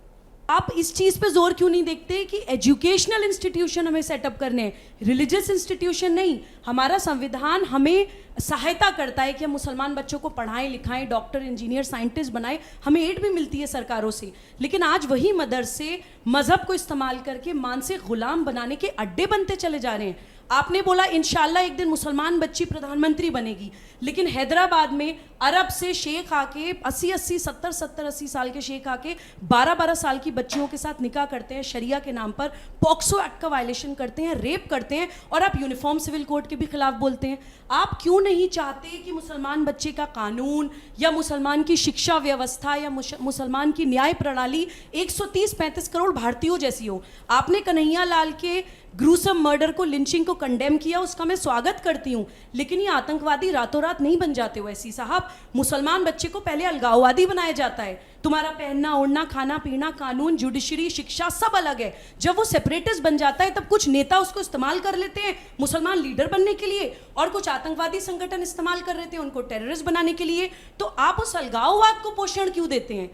[SPEAKER 13] आप इस चीज पे जोर क्यों नहीं देखते कि एजुकेशनल इंस्टीट्यूशन हमें सेटअप करने हैं, रिलीजियस इंस्टीट्यूशन नहीं? हमारा संविधान हमें सहायता करता है कि हम मुसलमान बच्चों को पढ़ाएं लिखाएं, डॉक्टर इंजीनियर साइंटिस्ट बनाएं, हमें एड भी मिलती है सरकारों से। लेकिन आज वही मदरसे मजहब को इस्तेमाल करके मानसिक गुलाम बनाने के अड्डे बनते चले जा रहे हैं। आपने बोला इंशाल्लाह एक दिन मुसलमान बच्ची प्रधानमंत्री बनेगी, लेकिन हैदराबाद में अरब से शेख आके 70-80 साल के शेख आके 12-12 साल की बच्चियों के साथ निकाह करते हैं, शरिया के नाम पर पॉक्सो एक्ट का वायलेशन करते हैं, रेप करते हैं, और आप यूनिफॉर्म सिविल कोड के भी खिलाफ बोलते हैं। आप क्यों नहीं चाहते कि मुसलमान बच्चे का कानून या मुसलमान की शिक्षा व्यवस्था या मुसलमान की न्याय प्रणाली 130-35 करोड़ भारतीयों जैसी हो? आपने कन्हैया लाल के ग्रूसम मर्डर को, लिंचिंग को कंडेम किया, उसका मैं स्वागत करती हूँ, लेकिन ये आतंकवादी रातों रात नहीं बन जाते वैसी साहब। मुसलमान बच्चे को पहले अलगाववादी बनाया जाता है। तुम्हारा पहनना ओढ़ना, खाना पीना, कानून, जुडिशरी, शिक्षा सब अलग है। जब वो सेपरेटिस्ट बन जाता है तब कुछ नेता उसको इस्तेमाल कर लेते हैं मुसलमान लीडर बनने के लिए, और कुछ आतंकवादी संगठन इस्तेमाल कर लेते हैं उनको टेररिस्ट बनाने के लिए। तो आप उस अलगाववाद को पोषण क्यों देते हैं?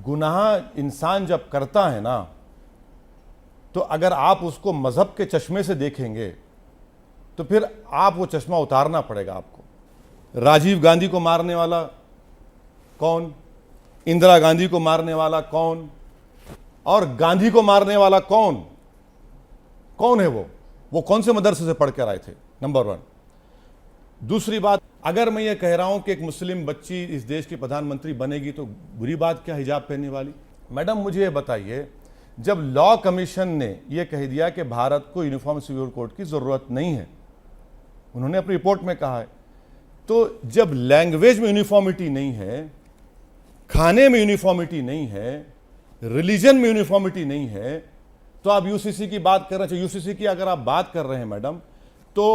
[SPEAKER 2] गुनाह इंसान जब करता है ना, तो अगर आप उसको मजहब के चश्मे से देखेंगे तो फिर आप वो चश्मा उतारना पड़ेगा आपको। राजीव गांधी को मारने वाला कौन, इंदिरा गांधी को मारने वाला कौन, और गांधी को मारने वाला कौन? कौन है वो कौन से मदरसे से पढ़ कर आए थे? नंबर 1। दूसरी बात, अगर मैं ये कह रहा हूं कि एक मुस्लिम बच्ची इस देश की प्रधानमंत्री बनेगी तो बुरी बात क्या हिजाब पहनने वाली? मैडम मुझे ये बताइए, जब लॉ कमीशन ने यह कह दिया कि भारत को यूनिफॉर्म सिविल कोड की जरूरत नहीं है, उन्होंने अपनी रिपोर्ट में कहा है, तो जब लैंग्वेज में यूनिफॉर्मिटी नहीं है, खाने में यूनिफॉर्मिटी नहीं है, रिलीजन में यूनिफॉर्मिटी नहीं है, तो आप यूसीसी की बात कर रहे हैं। यूसीसी की अगर आप बात कर रहे हैं मैडम, तो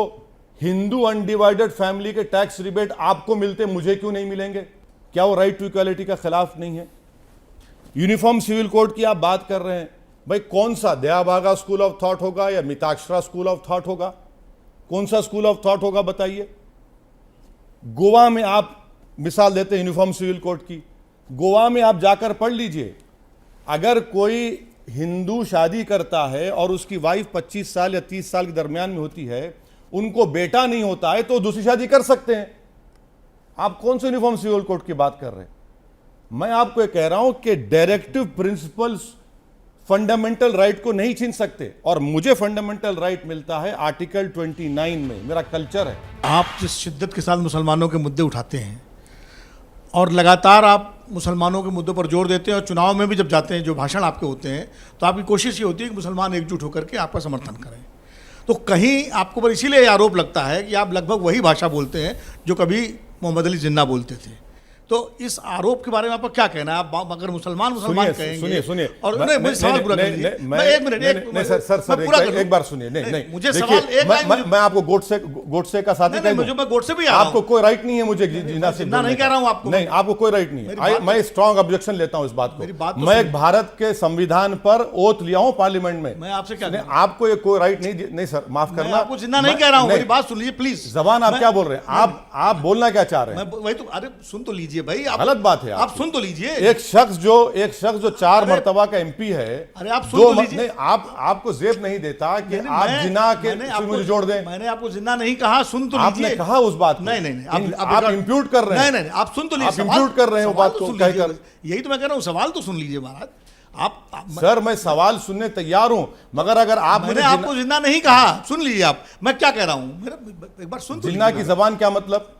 [SPEAKER 2] हिंदू अनडिवाइडेड फैमिली के टैक्स रिबेट आपको मिलते, मुझे क्यों नहीं मिलेंगे? क्या वो राइट टू इक्वालिटी का खिलाफ नहीं है? यूनिफॉर्म सिविल कोड की आप बात कर रहे हैं, भाई कौन सा दयाभागा स्कूल ऑफ थॉट होगा या मिताक्षरा स्कूल ऑफ थॉट होगा? कौन सा स्कूल ऑफ थॉट होगा बताइए? गोवा में आप मिसाल देते हैं यूनिफॉर्म सिविल कोड की, गोवा में आप जाकर पढ़ लीजिए, अगर कोई हिंदू शादी करता है और उसकी वाइफ 25 साल या 30 साल के दरमियान में होती है, उनको बेटा नहीं होता है तो दूसरी शादी कर सकते हैं। आप कौन से यूनिफॉर्म सिविल कोड की बात कर रहे हैं? मैं आपको ये कह रहा हूं कि डायरेक्टिव प्रिंसिपल्स फंडामेंटल राइट को नहीं छीन सकते, और मुझे फंडामेंटल राइट मिलता है आर्टिकल 29 में, मेरा कल्चर है।
[SPEAKER 14] आप जिस शिद्दत के साथ मुसलमानों के मुद्दे उठाते हैं और लगातार आप मुसलमानों के मुद्दों पर जोर देते हैं, और चुनाव में भी जब जाते हैं, जो भाषण आपके होते हैं, तो आपकी कोशिश ये होती है कि मुसलमान एकजुट होकर के आपका समर्थन करें। तो कहीं आपको पर इसीलिए आरोप लगता है कि आप लगभग वही भाषा बोलते हैं जो कभी मोहम्मद अली जिन्ना बोलते थे। तो इस आरोप के बारे में आपका क्या कहना है? आप अगर मुसलमान कहेंगे,
[SPEAKER 2] सुनिए
[SPEAKER 14] और मुझे सवाल पूरा कर लीजिए। मैं एक मिनट
[SPEAKER 2] सर एक बार सुनिए। नहीं
[SPEAKER 14] मुझे सवाल
[SPEAKER 2] मैं आपको गोडसे का साथी
[SPEAKER 14] नहीं, मुझे मैं गोडसे भी
[SPEAKER 2] आपको कोई राइट नहीं है मुझे जिन्ना से
[SPEAKER 14] नहीं कह रहा हूं आपको।
[SPEAKER 2] नहीं, आपको कोई राइट नहीं है। मैं स्ट्रांग ऑब्जेक्शन लेता हूं इस बात को। मैं एक भारत के संविधान पर ओथ लिया हूं पार्लियामेंट में।
[SPEAKER 14] मैं आपसे क्या,
[SPEAKER 2] आपको ये कोई राइट नहीं सर, माफ करना,
[SPEAKER 14] आपको जिन्ना नहीं कह रहा हूं, मेरी बात सुन लीजिए प्लीज।
[SPEAKER 2] जबान आप क्या बोल रहे हैं? आप बोलना क्या चाह रहे हैं?
[SPEAKER 14] वही तो, अरे सुन तो लीजिए भाई,
[SPEAKER 2] गलत बात है।
[SPEAKER 14] आप सुन तो लीजिए।
[SPEAKER 2] एक शख्स जो 4 मर्तबा का एमपी है,
[SPEAKER 14] अरे आप सुन तो लीजिए।
[SPEAKER 2] नहीं, आपको जेब नहीं देता कि आप जिन्ना के मुझे जोड़ दें।
[SPEAKER 14] मैंने आपको जिन्ना नहीं कहा, सुन तो लीजिए।
[SPEAKER 2] आपने कहा उस बात को।
[SPEAKER 14] नहीं,
[SPEAKER 2] आप इंप्यूट कर रहे हैं।
[SPEAKER 14] नहीं, आप सुन तो लीजिए।
[SPEAKER 2] आप इंप्यूट कर रहे हैं वो बात को कहकर।
[SPEAKER 14] यही तो मैं कह रहा हूं, सवाल तो सुन लीजिए महाराज। आप
[SPEAKER 2] सर, मैं सवाल सुनने तैयार हूं, मगर अगर आप
[SPEAKER 14] मैंने आपको जिन्ना नहीं कहा, सुन लीजिए आप मैं क्या कह रहा हूं। मेरा एक बार सुन तो
[SPEAKER 2] जिन्ना की जबान क्या मतलब?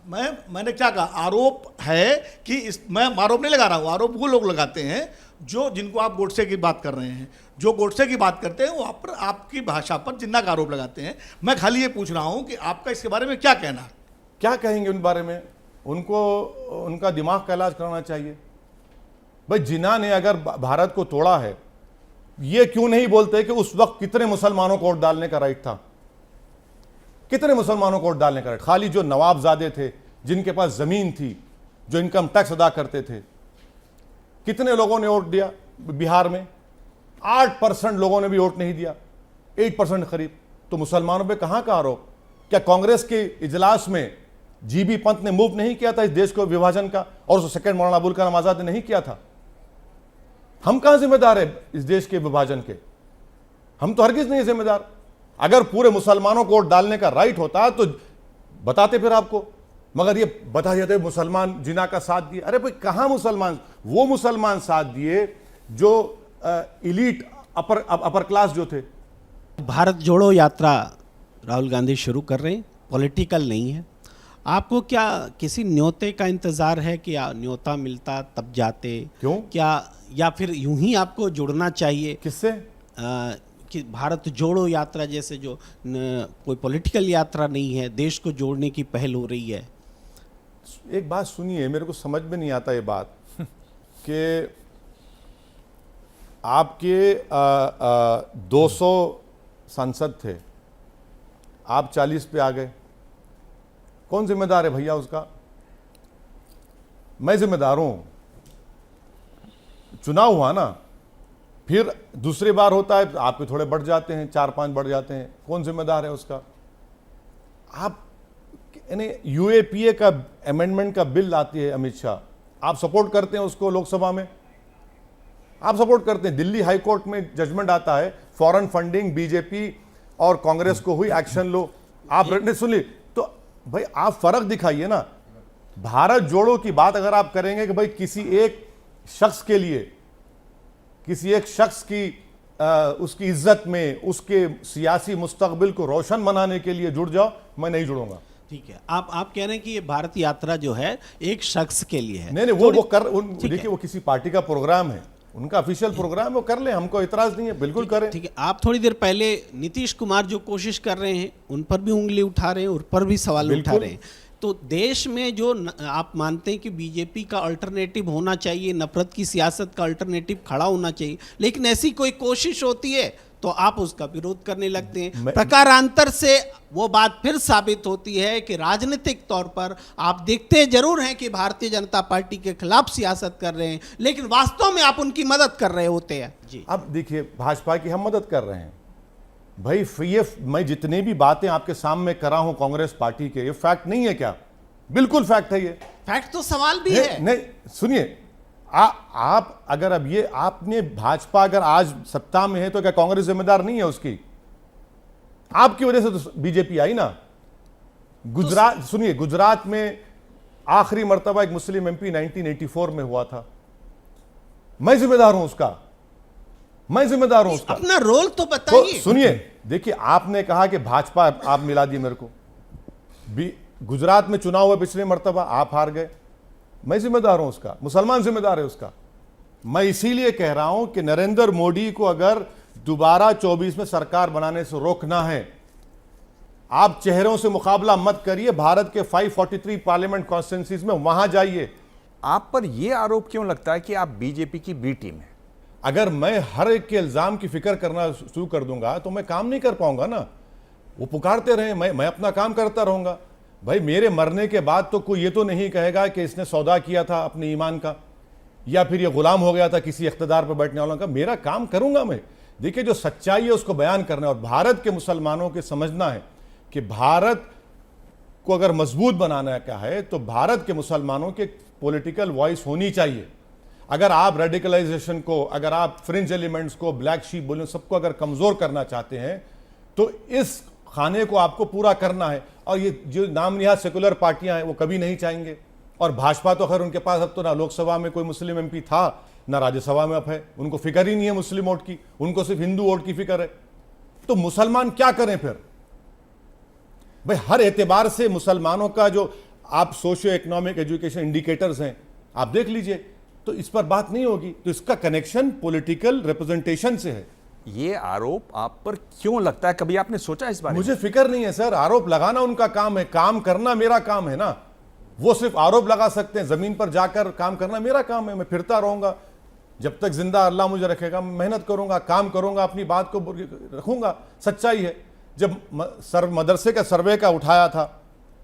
[SPEAKER 14] मैंने क्या कहा? आरोप है कि मैं आरोप नहीं लगा रहा हूं, आरोप वो लोग लगाते हैं जो जिनको आप गोडसे की बात कर रहे हैं, जो गोडसे की बात करते हैं वो आप पर, आपकी भाषा पर जिन्ना का आरोप लगाते हैं। मैं खाली ये पूछ रहा हूं कि आपका इसके बारे में क्या कहना?
[SPEAKER 2] क्या कहेंगे उन बारे में? उनको उनका दिमाग का इलाज कराना चाहिए। भाई जिन्ना ने अगर भारत को तोड़ा है, ये क्यों नहीं बोलते कि उस वक्त कितने मुसलमानों को वोट डालने का राइट था? कितने मुसलमानों को वोट डालने का राइट? खाली जो नवाबजादे थे, जिनके पास जमीन थी, जो इनकम टैक्स अदा करते थे, कितने लोगों ने वोट दिया? बिहार में 8% लोगों ने भी वोट नहीं दिया, 8% करीब। तो मुसलमानों पे कहां का आरोप? क्या कांग्रेस के इजलास में जीबी पंत ने मूव नहीं किया था इस देश को विभाजन का, और उस सेकंड मौलाना अबुल कलाम आजाद ने नहीं किया था? हम कहां जिम्मेदार है इस देश के विभाजन के? हम तो हरगिज नहीं जिम्मेदार। अगर पूरे मुसलमानों को वोट डालने का राइट होता तो बताते फिर आपको, मगर ये बता जाते मुसलमान जिन्ना का साथ दिए। अरे भाई कहां मुसलमान? वो मुसलमान साथ दिए जो इलीट अपर क्लास जो थे।
[SPEAKER 15] भारत जोड़ो यात्रा राहुल गांधी शुरू कर रहे हैं, पॉलिटिकल नहीं है। आपको क्या किसी न्योते का इंतजार है कि न्योता मिलता तब जाते?
[SPEAKER 2] क्यों?
[SPEAKER 15] क्या या फिर यूं ही आपको जुड़ना चाहिए?
[SPEAKER 2] किससे?
[SPEAKER 15] कि भारत जोड़ो यात्रा जैसे जो कोई पॉलिटिकल यात्रा नहीं है, देश को जोड़ने की पहल हो रही है।
[SPEAKER 2] एक बात सुनिए, मेरे को समझ में नहीं आता ये बात कि आपके 200 सांसद थे, आप 40 पे आ गए, कौन जिम्मेदार है भैया उसका? मैं जिम्मेदार हूं। चुनाव हुआ ना, फिर दूसरी बार होता है, आपके थोड़े बढ़ जाते हैं, 4-5 बढ़ जाते हैं, कौन जिम्मेदार है उसका? आप यानी यूएपीए का अमेंडमेंट का बिल आती है अमित शाह, आप सपोर्ट करते हैं उसको लोकसभा में, आप सपोर्ट करते हैं। दिल्ली हाई कोर्ट में जजमेंट आता है, फॉरेन फंडिंग बीजेपी और कांग्रेस को हुई, एक्शन लो। आप रटने सुन ली तो भाई आप फर्क दिखाइए ना। भारत जोड़ो की बात अगर आप करेंगे कि भाई किसी एक शख्स के लिए, किसी एक शख्स की उसकी इज्जत में, उसके सियासी मुस्तकबिल को रोशन बनाने के लिए जुड़ जाओ, मैं नहीं जुड़ूंगा।
[SPEAKER 15] ठीक है, आप कह रहे हैं कि ये भारत यात्रा जो है एक शख्स के लिए है।
[SPEAKER 2] नहीं, वो देखिए, वो किसी पार्टी का प्रोग्राम है, उनका ऑफिशियल प्रोग्राम है, वो कर ले, हमको इतराज नहीं है, बिल्कुल करें।
[SPEAKER 15] ठीक है, आप थोड़ी देर पहले नीतीश कुमार जो कोशिश कर रहे हैं उन पर भी उंगली उठा रहे हैं, उन पर भी सवाल उठा रहे हैं। तो देश में जो आप मानते हैं कि बीजेपी का अल्टरनेटिव होना चाहिए, नफरत की सियासत का अल्टरनेटिव खड़ा होना चाहिए, लेकिन ऐसी कोई कोशिश होती है तो आप उसका विरोध करने लगते हैं। प्रकारांतर से वो बात फिर साबित होती है कि राजनीतिक तौर पर आप देखते जरूर हैं कि भारतीय जनता पार्टी के खिलाफ सियासत कर रहे हैं, लेकिन वास्तव में आप उनकी मदद कर रहे होते हैं। जी,
[SPEAKER 2] अब देखिए, भाजपा की हम मदद कर रहे हैं भाई। ये मैं जितनी भी बातें आपके सामने करा हूं कांग्रेस पार्टी के, ये फैक्ट नहीं है क्या? बिल्कुल फैक्ट है। ये
[SPEAKER 15] फैक्ट तो सवाल भी है।
[SPEAKER 2] नहीं, सुनिए, आप अगर अब ये आपने भाजपा अगर आज सत्ता में है तो क्या कांग्रेस जिम्मेदार नहीं है उसकी? आपकी वजह से तो बीजेपी आई ना। गुजरात सुनिए, गुजरात में आखिरी मर्तबा एक मुस्लिम एमपी 1984 में हुआ था, मैं जिम्मेदार हूं उसका, मैं जिम्मेदार हूं उसका।
[SPEAKER 15] अपना रोल तो बताइए।
[SPEAKER 2] तो सुनिए, देखिए, आपने कहा कि भाजपा, आप मिला दी मेरे को। गुजरात में चुनाव हुआ पिछले मर्तबा, आप हार गए, मैं जिम्मेदार हूं उसका, मुसलमान जिम्मेदार है उसका। मैं इसीलिए कह रहा हूं कि नरेंद्र मोदी को अगर दोबारा 24 में सरकार बनाने से रोकना है, आप चेहरों से मुकाबला मत करिए, भारत के 543 पार्लियामेंट कॉन्स्टिट्यूंसीज में वहां जाइए।
[SPEAKER 1] आप पर यह आरोप क्यों लगता है कि आप बीजेपी की बी टीम है?
[SPEAKER 2] अगर मैं हर एक के इल्जाम की फिक्र करना शुरू कर दूंगा तो मैं काम नहीं कर पाऊंगा ना। वो पुकारते रहे, मैं अपना काम करता रहूंगा। भाई, मेरे मरने के बाद तो कोई ये तो नहीं कहेगा कि इसने सौदा किया था अपने ईमान का, या फिर ये गुलाम हो गया था किसी इख्तिदार पर बैठने वालों का। मेरा काम करूंगा मैं। देखिए, जो सच्चाई है उसको बयान करना है, और भारत के मुसलमानों के समझना है कि भारत को अगर मजबूत बनाना क्या है तो भारत के मुसलमानों के पॉलिटिकल वॉइस होनी चाहिए। अगर आप रेडिकलाइजेशन को, अगर आप फ्रिंज एलिमेंट्स को, ब्लैक शीप बोले, सबको अगर कमजोर करना चाहते हैं तो इस खाने को आपको पूरा करना है। और ये जो नाम निहाद सेकुलर पार्टियां हैं वो कभी नहीं चाहेंगे। और भाजपा तो खैर उनके पास अब तो ना लोकसभा में कोई मुस्लिम एमपी था, ना राज्यसभा में अब है, उनको फिक्र ही नहीं है मुस्लिम वोट की, उनको सिर्फ हिंदू वोट की फिक्र है। तो मुसलमान क्या करें फिर? भाई, हर एतबार से मुसलमानों का जो आप सोशियो इकोनॉमिक एजुकेशन इंडिकेटर्स हैं, आप देख लीजिए, तो इस पर बात नहीं होगी। तो इसका कनेक्शन पॉलिटिकल रिप्रेजेंटेशन से है।
[SPEAKER 1] ये आरोप आप पर क्यों लगता है? कभी आपने सोचा इस बारे में?
[SPEAKER 2] मुझे फिक्र नहीं है सर, आरोप लगाना उनका काम है, काम करना मेरा काम है ना। वो सिर्फ आरोप लगा सकते हैं, जमीन पर जाकर काम करना मेरा काम है। मैं फिरता रहूंगा जब तक जिंदा अल्लाह मुझे रखेगा, मेहनत करूंगा, काम करूंगा, अपनी बात को रखूंगा। सच्चाई है, जब मदरसे का सर्वे का उठाया था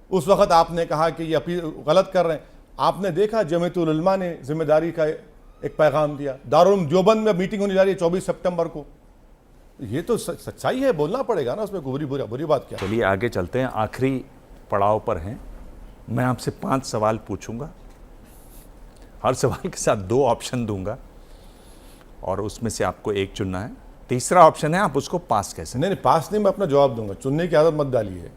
[SPEAKER 2] उस वक्त आपने कहा कि ये अपील गलत कर रहे हैं। आपने देखा जमीयतुल उलमा ने जिम्मेदारी का एक पैगाम दिया। दारुल देवबंद में मीटिंग होने जा रही है 24 सितंबर को। ये तो सच्चाई है, बोलना पड़ेगा ना, उसमें बुरी बात क्या?
[SPEAKER 1] चलिए आगे चलते हैं, आखिरी पड़ाव पर हैं। मैं आपसे 5 सवाल पूछूंगा, हर सवाल के साथ 2 ऑप्शन दूंगा और उसमें से आपको एक चुनना है। तीसरा ऑप्शन है आप उसको पास कैसे?
[SPEAKER 2] नहीं, पास नहीं, मैं अपना जवाब दूंगा। चुनने की आदत मत डालिए,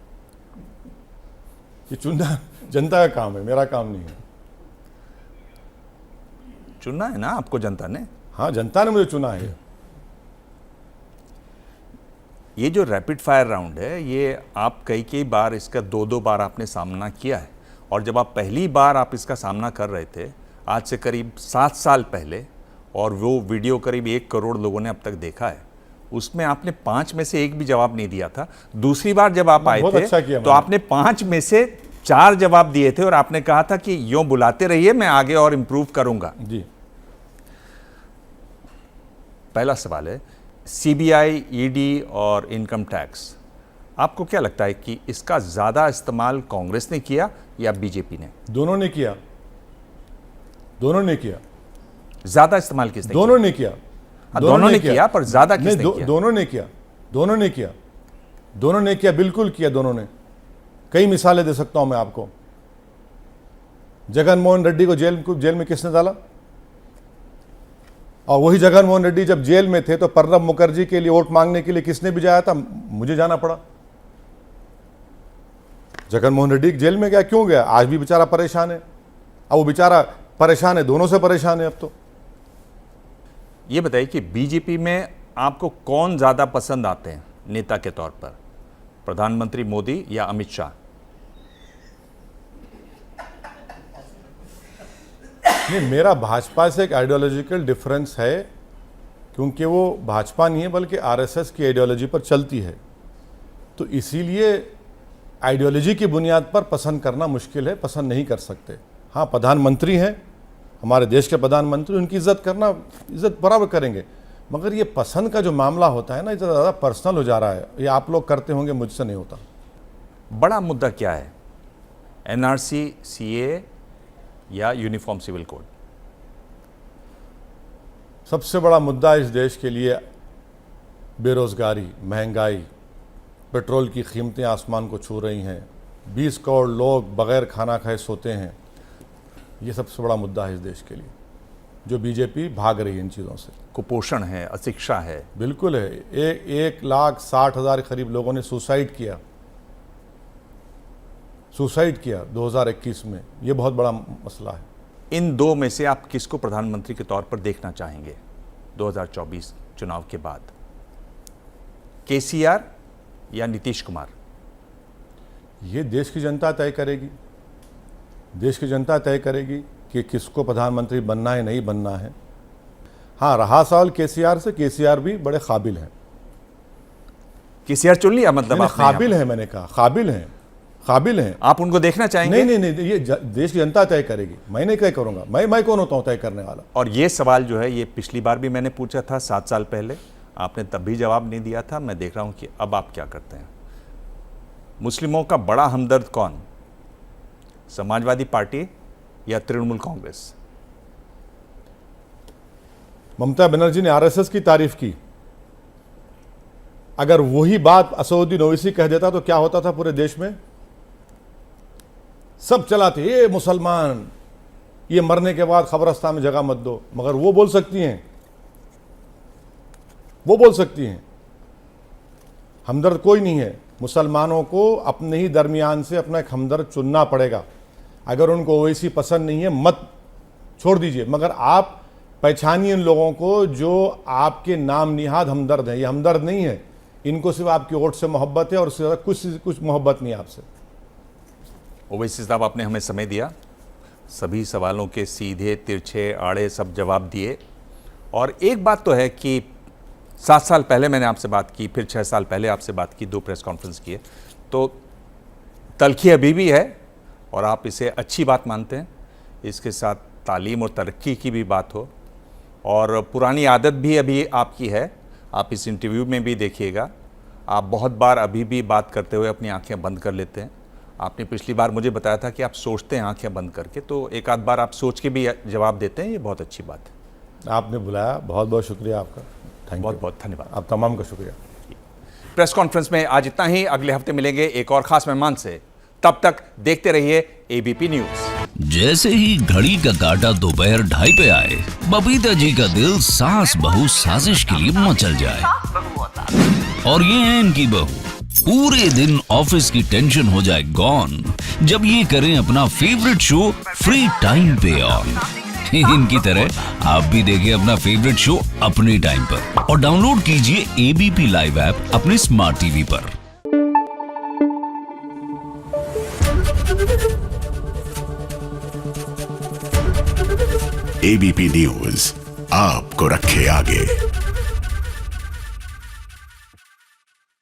[SPEAKER 2] ये चुनना जनता का काम है, मेरा काम नहीं है।
[SPEAKER 1] चुनना है ना आपको जनता ने?
[SPEAKER 2] हाँ, जनता ने मुझे चुना है।
[SPEAKER 1] ये जो रैपिड फायर राउंड है, ये आप कई बार इसका 2-2 बार आपने सामना किया है। और जब आप पहली बार आप इसका सामना कर रहे थे, आज से करीब 7 साल पहले, और वो वीडियो करीब 1 करोड़ लोगों ने अब तक देखा है, उसमें आपने 5 में से 1 भी जवाब नहीं दिया था। दूसरी बार जब आप आए थे
[SPEAKER 2] अच्छा
[SPEAKER 1] तो आपने 5 में से 4 जवाब दिए थे और आपने कहा था कि यूं बुलाते रहिए, मैं आगे और इंप्रूव करूंगा।
[SPEAKER 2] जी।
[SPEAKER 1] पहला सवाल है, सीबीआई, ईडी और इनकम टैक्स, आपको क्या लगता है कि इसका ज़्यादा इस्तेमाल कांग्रेस ने किया या बीजेपी ने?
[SPEAKER 2] दोनों ने किया, दोनों ने किया।
[SPEAKER 1] ज़्यादा इस्तेमाल किसने?
[SPEAKER 2] दोनों ने किया।
[SPEAKER 1] दोनों ने किया, पर ज़्यादा किसने किया?
[SPEAKER 2] दोनों ने किया, दोनों ने किया, दोनों ने किया, बिल्कुल किया दोनों ने। कई मिसालें दे सकता हूं मैं आपको। जगन मोहन रेड्डी को जेल में किसने डाला? और वही जगन मोहन रेड्डी जब जेल में थे तो प्रणब मुखर्जी के लिए वोट मांगने के लिए किसने भी जाया था? मुझे जाना पड़ा। जगन मोहन रेड्डी जेल में गया, क्यों गया? आज भी बेचारा परेशान है। अब वो बेचारा परेशान है, दोनों से परेशान है अब तो।
[SPEAKER 1] ये बताइए कि बीजेपी में आपको कौन ज़्यादा पसंद आते हैं नेता के तौर पर, प्रधानमंत्री मोदी या अमित शाह?
[SPEAKER 2] नहीं, मेरा भाजपा से एक आइडियोलॉजिकल डिफरेंस है, क्योंकि वो भाजपा नहीं है बल्कि आरएसएस की आइडियोलॉजी पर चलती है। तो इसीलिए आइडियोलॉजी की बुनियाद पर पसंद करना मुश्किल है, पसंद नहीं कर सकते। हाँ, प्रधानमंत्री हैं, हमारे देश के प्रधानमंत्री, उनकी इज्जत बराबर करेंगे, मगर ये पसंद का जो मामला होता है ना, ये ज़्यादा पर्सनल हो जा रहा है। ये आप लोग करते होंगे, मुझसे नहीं होता।
[SPEAKER 1] बड़ा मुद्दा क्या है, एनआरसी, सीए या यूनिफॉर्म सिविल कोड?
[SPEAKER 2] सबसे बड़ा मुद्दा इस देश के लिए बेरोजगारी, महंगाई, पेट्रोल की कीमतें आसमान को छू रही हैं, 20 करोड़ लोग बगैर खाना खाए सोते हैं। ये सबसे बड़ा मुद्दा है इस देश के लिए, जो बीजेपी भाग रही है इन चीज़ों से।
[SPEAKER 1] कुपोषण है, अशिक्षा है।
[SPEAKER 2] बिल्कुल है। 1,60,000 करीब लोगों ने सुसाइड किया 2021 में। ये बहुत बड़ा मसला है।
[SPEAKER 1] इन दो में से आप किसको प्रधानमंत्री के तौर पर देखना चाहेंगे 2024 चुनाव के बाद, केसीआर या नीतीश कुमार?
[SPEAKER 2] ये देश की जनता तय करेगी। देश की जनता तय करेगी कि किसको प्रधानमंत्री बनना है, नहीं बनना है। हाँ, रहा सवाल केसीआर से, केसीआर भी बड़े काबिल हैं।
[SPEAKER 1] केसीआर चुन लिया मतलब?
[SPEAKER 2] काबिल है, मैंने कहा काबिल हैं, काबिल हैं।
[SPEAKER 1] आप उनको देखना चाहेंगे?
[SPEAKER 2] नहीं, ये देश की जनता तय करेगी, मैं नहीं तय करूंगा। मैं कौन होता हूं तय करने वाला?
[SPEAKER 1] और ये सवाल जो है, ये पिछली बार भी मैंने पूछा था 7 साल पहले, आपने तब भी जवाब नहीं दिया था। मैं देख रहा हूं कि अब आप क्या करते हैं। मुस्लिमों का बड़ा हमदर्द कौन, समाजवादी पार्टी या तृणमूल कांग्रेस?
[SPEAKER 2] ममता बनर्जी ने आरएसएस की तारीफ की। अगर वही बात असदुद्दीन ओवैसी कह देता तो क्या होता था पूरे देश में? सब चलाते, ये मुसलमान, ये मरने के बाद कब्रिस्तान में जगह मत दो। मगर वो बोल सकती हैं, वो बोल सकती हैं। हमदर्द कोई नहीं है। मुसलमानों को अपने ही दरमियान से अपना एक हमदर्द चुनना पड़ेगा। अगर उनको ओवैसी पसंद नहीं है, मत छोड़ दीजिए, मगर आप पहचानिए उन लोगों को जो आपके नाम निहाद हमदर्द है। ये हमदर्द नहीं है, इनको सिर्फ आपकी वोट से मोहब्बत है और उससे ज़्यादा कुछ मोहब्बत नहीं है आपसे।
[SPEAKER 1] ओवैसी साहब, आपने हमें समय दिया, सभी सवालों के सीधे तिरछे आड़े सब जवाब दिए। और एक बात तो है कि 7 साल पहले मैंने आपसे बात की, फिर 6 साल पहले आपसे बात की, 2 प्रेस कॉन्फ्रेंस किए, तो तलखी अभी भी है और आप इसे अच्छी बात मानते हैं। इसके साथ तालीम और तरक्की की भी बात हो, और पुरानी आदत भी अभी आपकी है, आप इस इंटरव्यू में भी देखिएगा, आप बहुत बार अभी भी बात करते हुए अपनी आंखें बंद कर लेते हैं। आपने पिछली बार मुझे बताया था कि आप सोचते हैं आंखें बंद करके, तो एक आध बार आप सोच के भी जवाब देते हैं, ये बहुत अच्छी बात है।
[SPEAKER 2] आपने बुलाया, बहुत बहुत शुक्रिया आपका।
[SPEAKER 1] बहुत बहुत धन्यवाद।
[SPEAKER 2] आप तमाम का शुक्रिया।
[SPEAKER 1] प्रेस कॉन्फ्रेंस में आज इतना ही। अगले हफ्ते मिलेंगे एक और खास मेहमान से। तब तक देखते रहिए एबीपी न्यूज।
[SPEAKER 16] जैसे ही घड़ी का काटा दोपहर 2:30 पे आए, बबीता जी का दिल सास बहू साजिश के लिए मचल जाए। और ये है इनकी बहू, पूरे दिन ऑफिस की टेंशन हो जाए गॉन जब ये करें अपना फेवरेट शो फ्री टाइम पे ऑन। इनकी तरह आप भी देखिए अपना फेवरेट शो अपने टाइम पर और डाउनलोड कीजिए एबीपी लाइव ऐप अपने स्मार्ट टीवी पर।
[SPEAKER 17] एबीपी न्यूज आपको रखे आगे।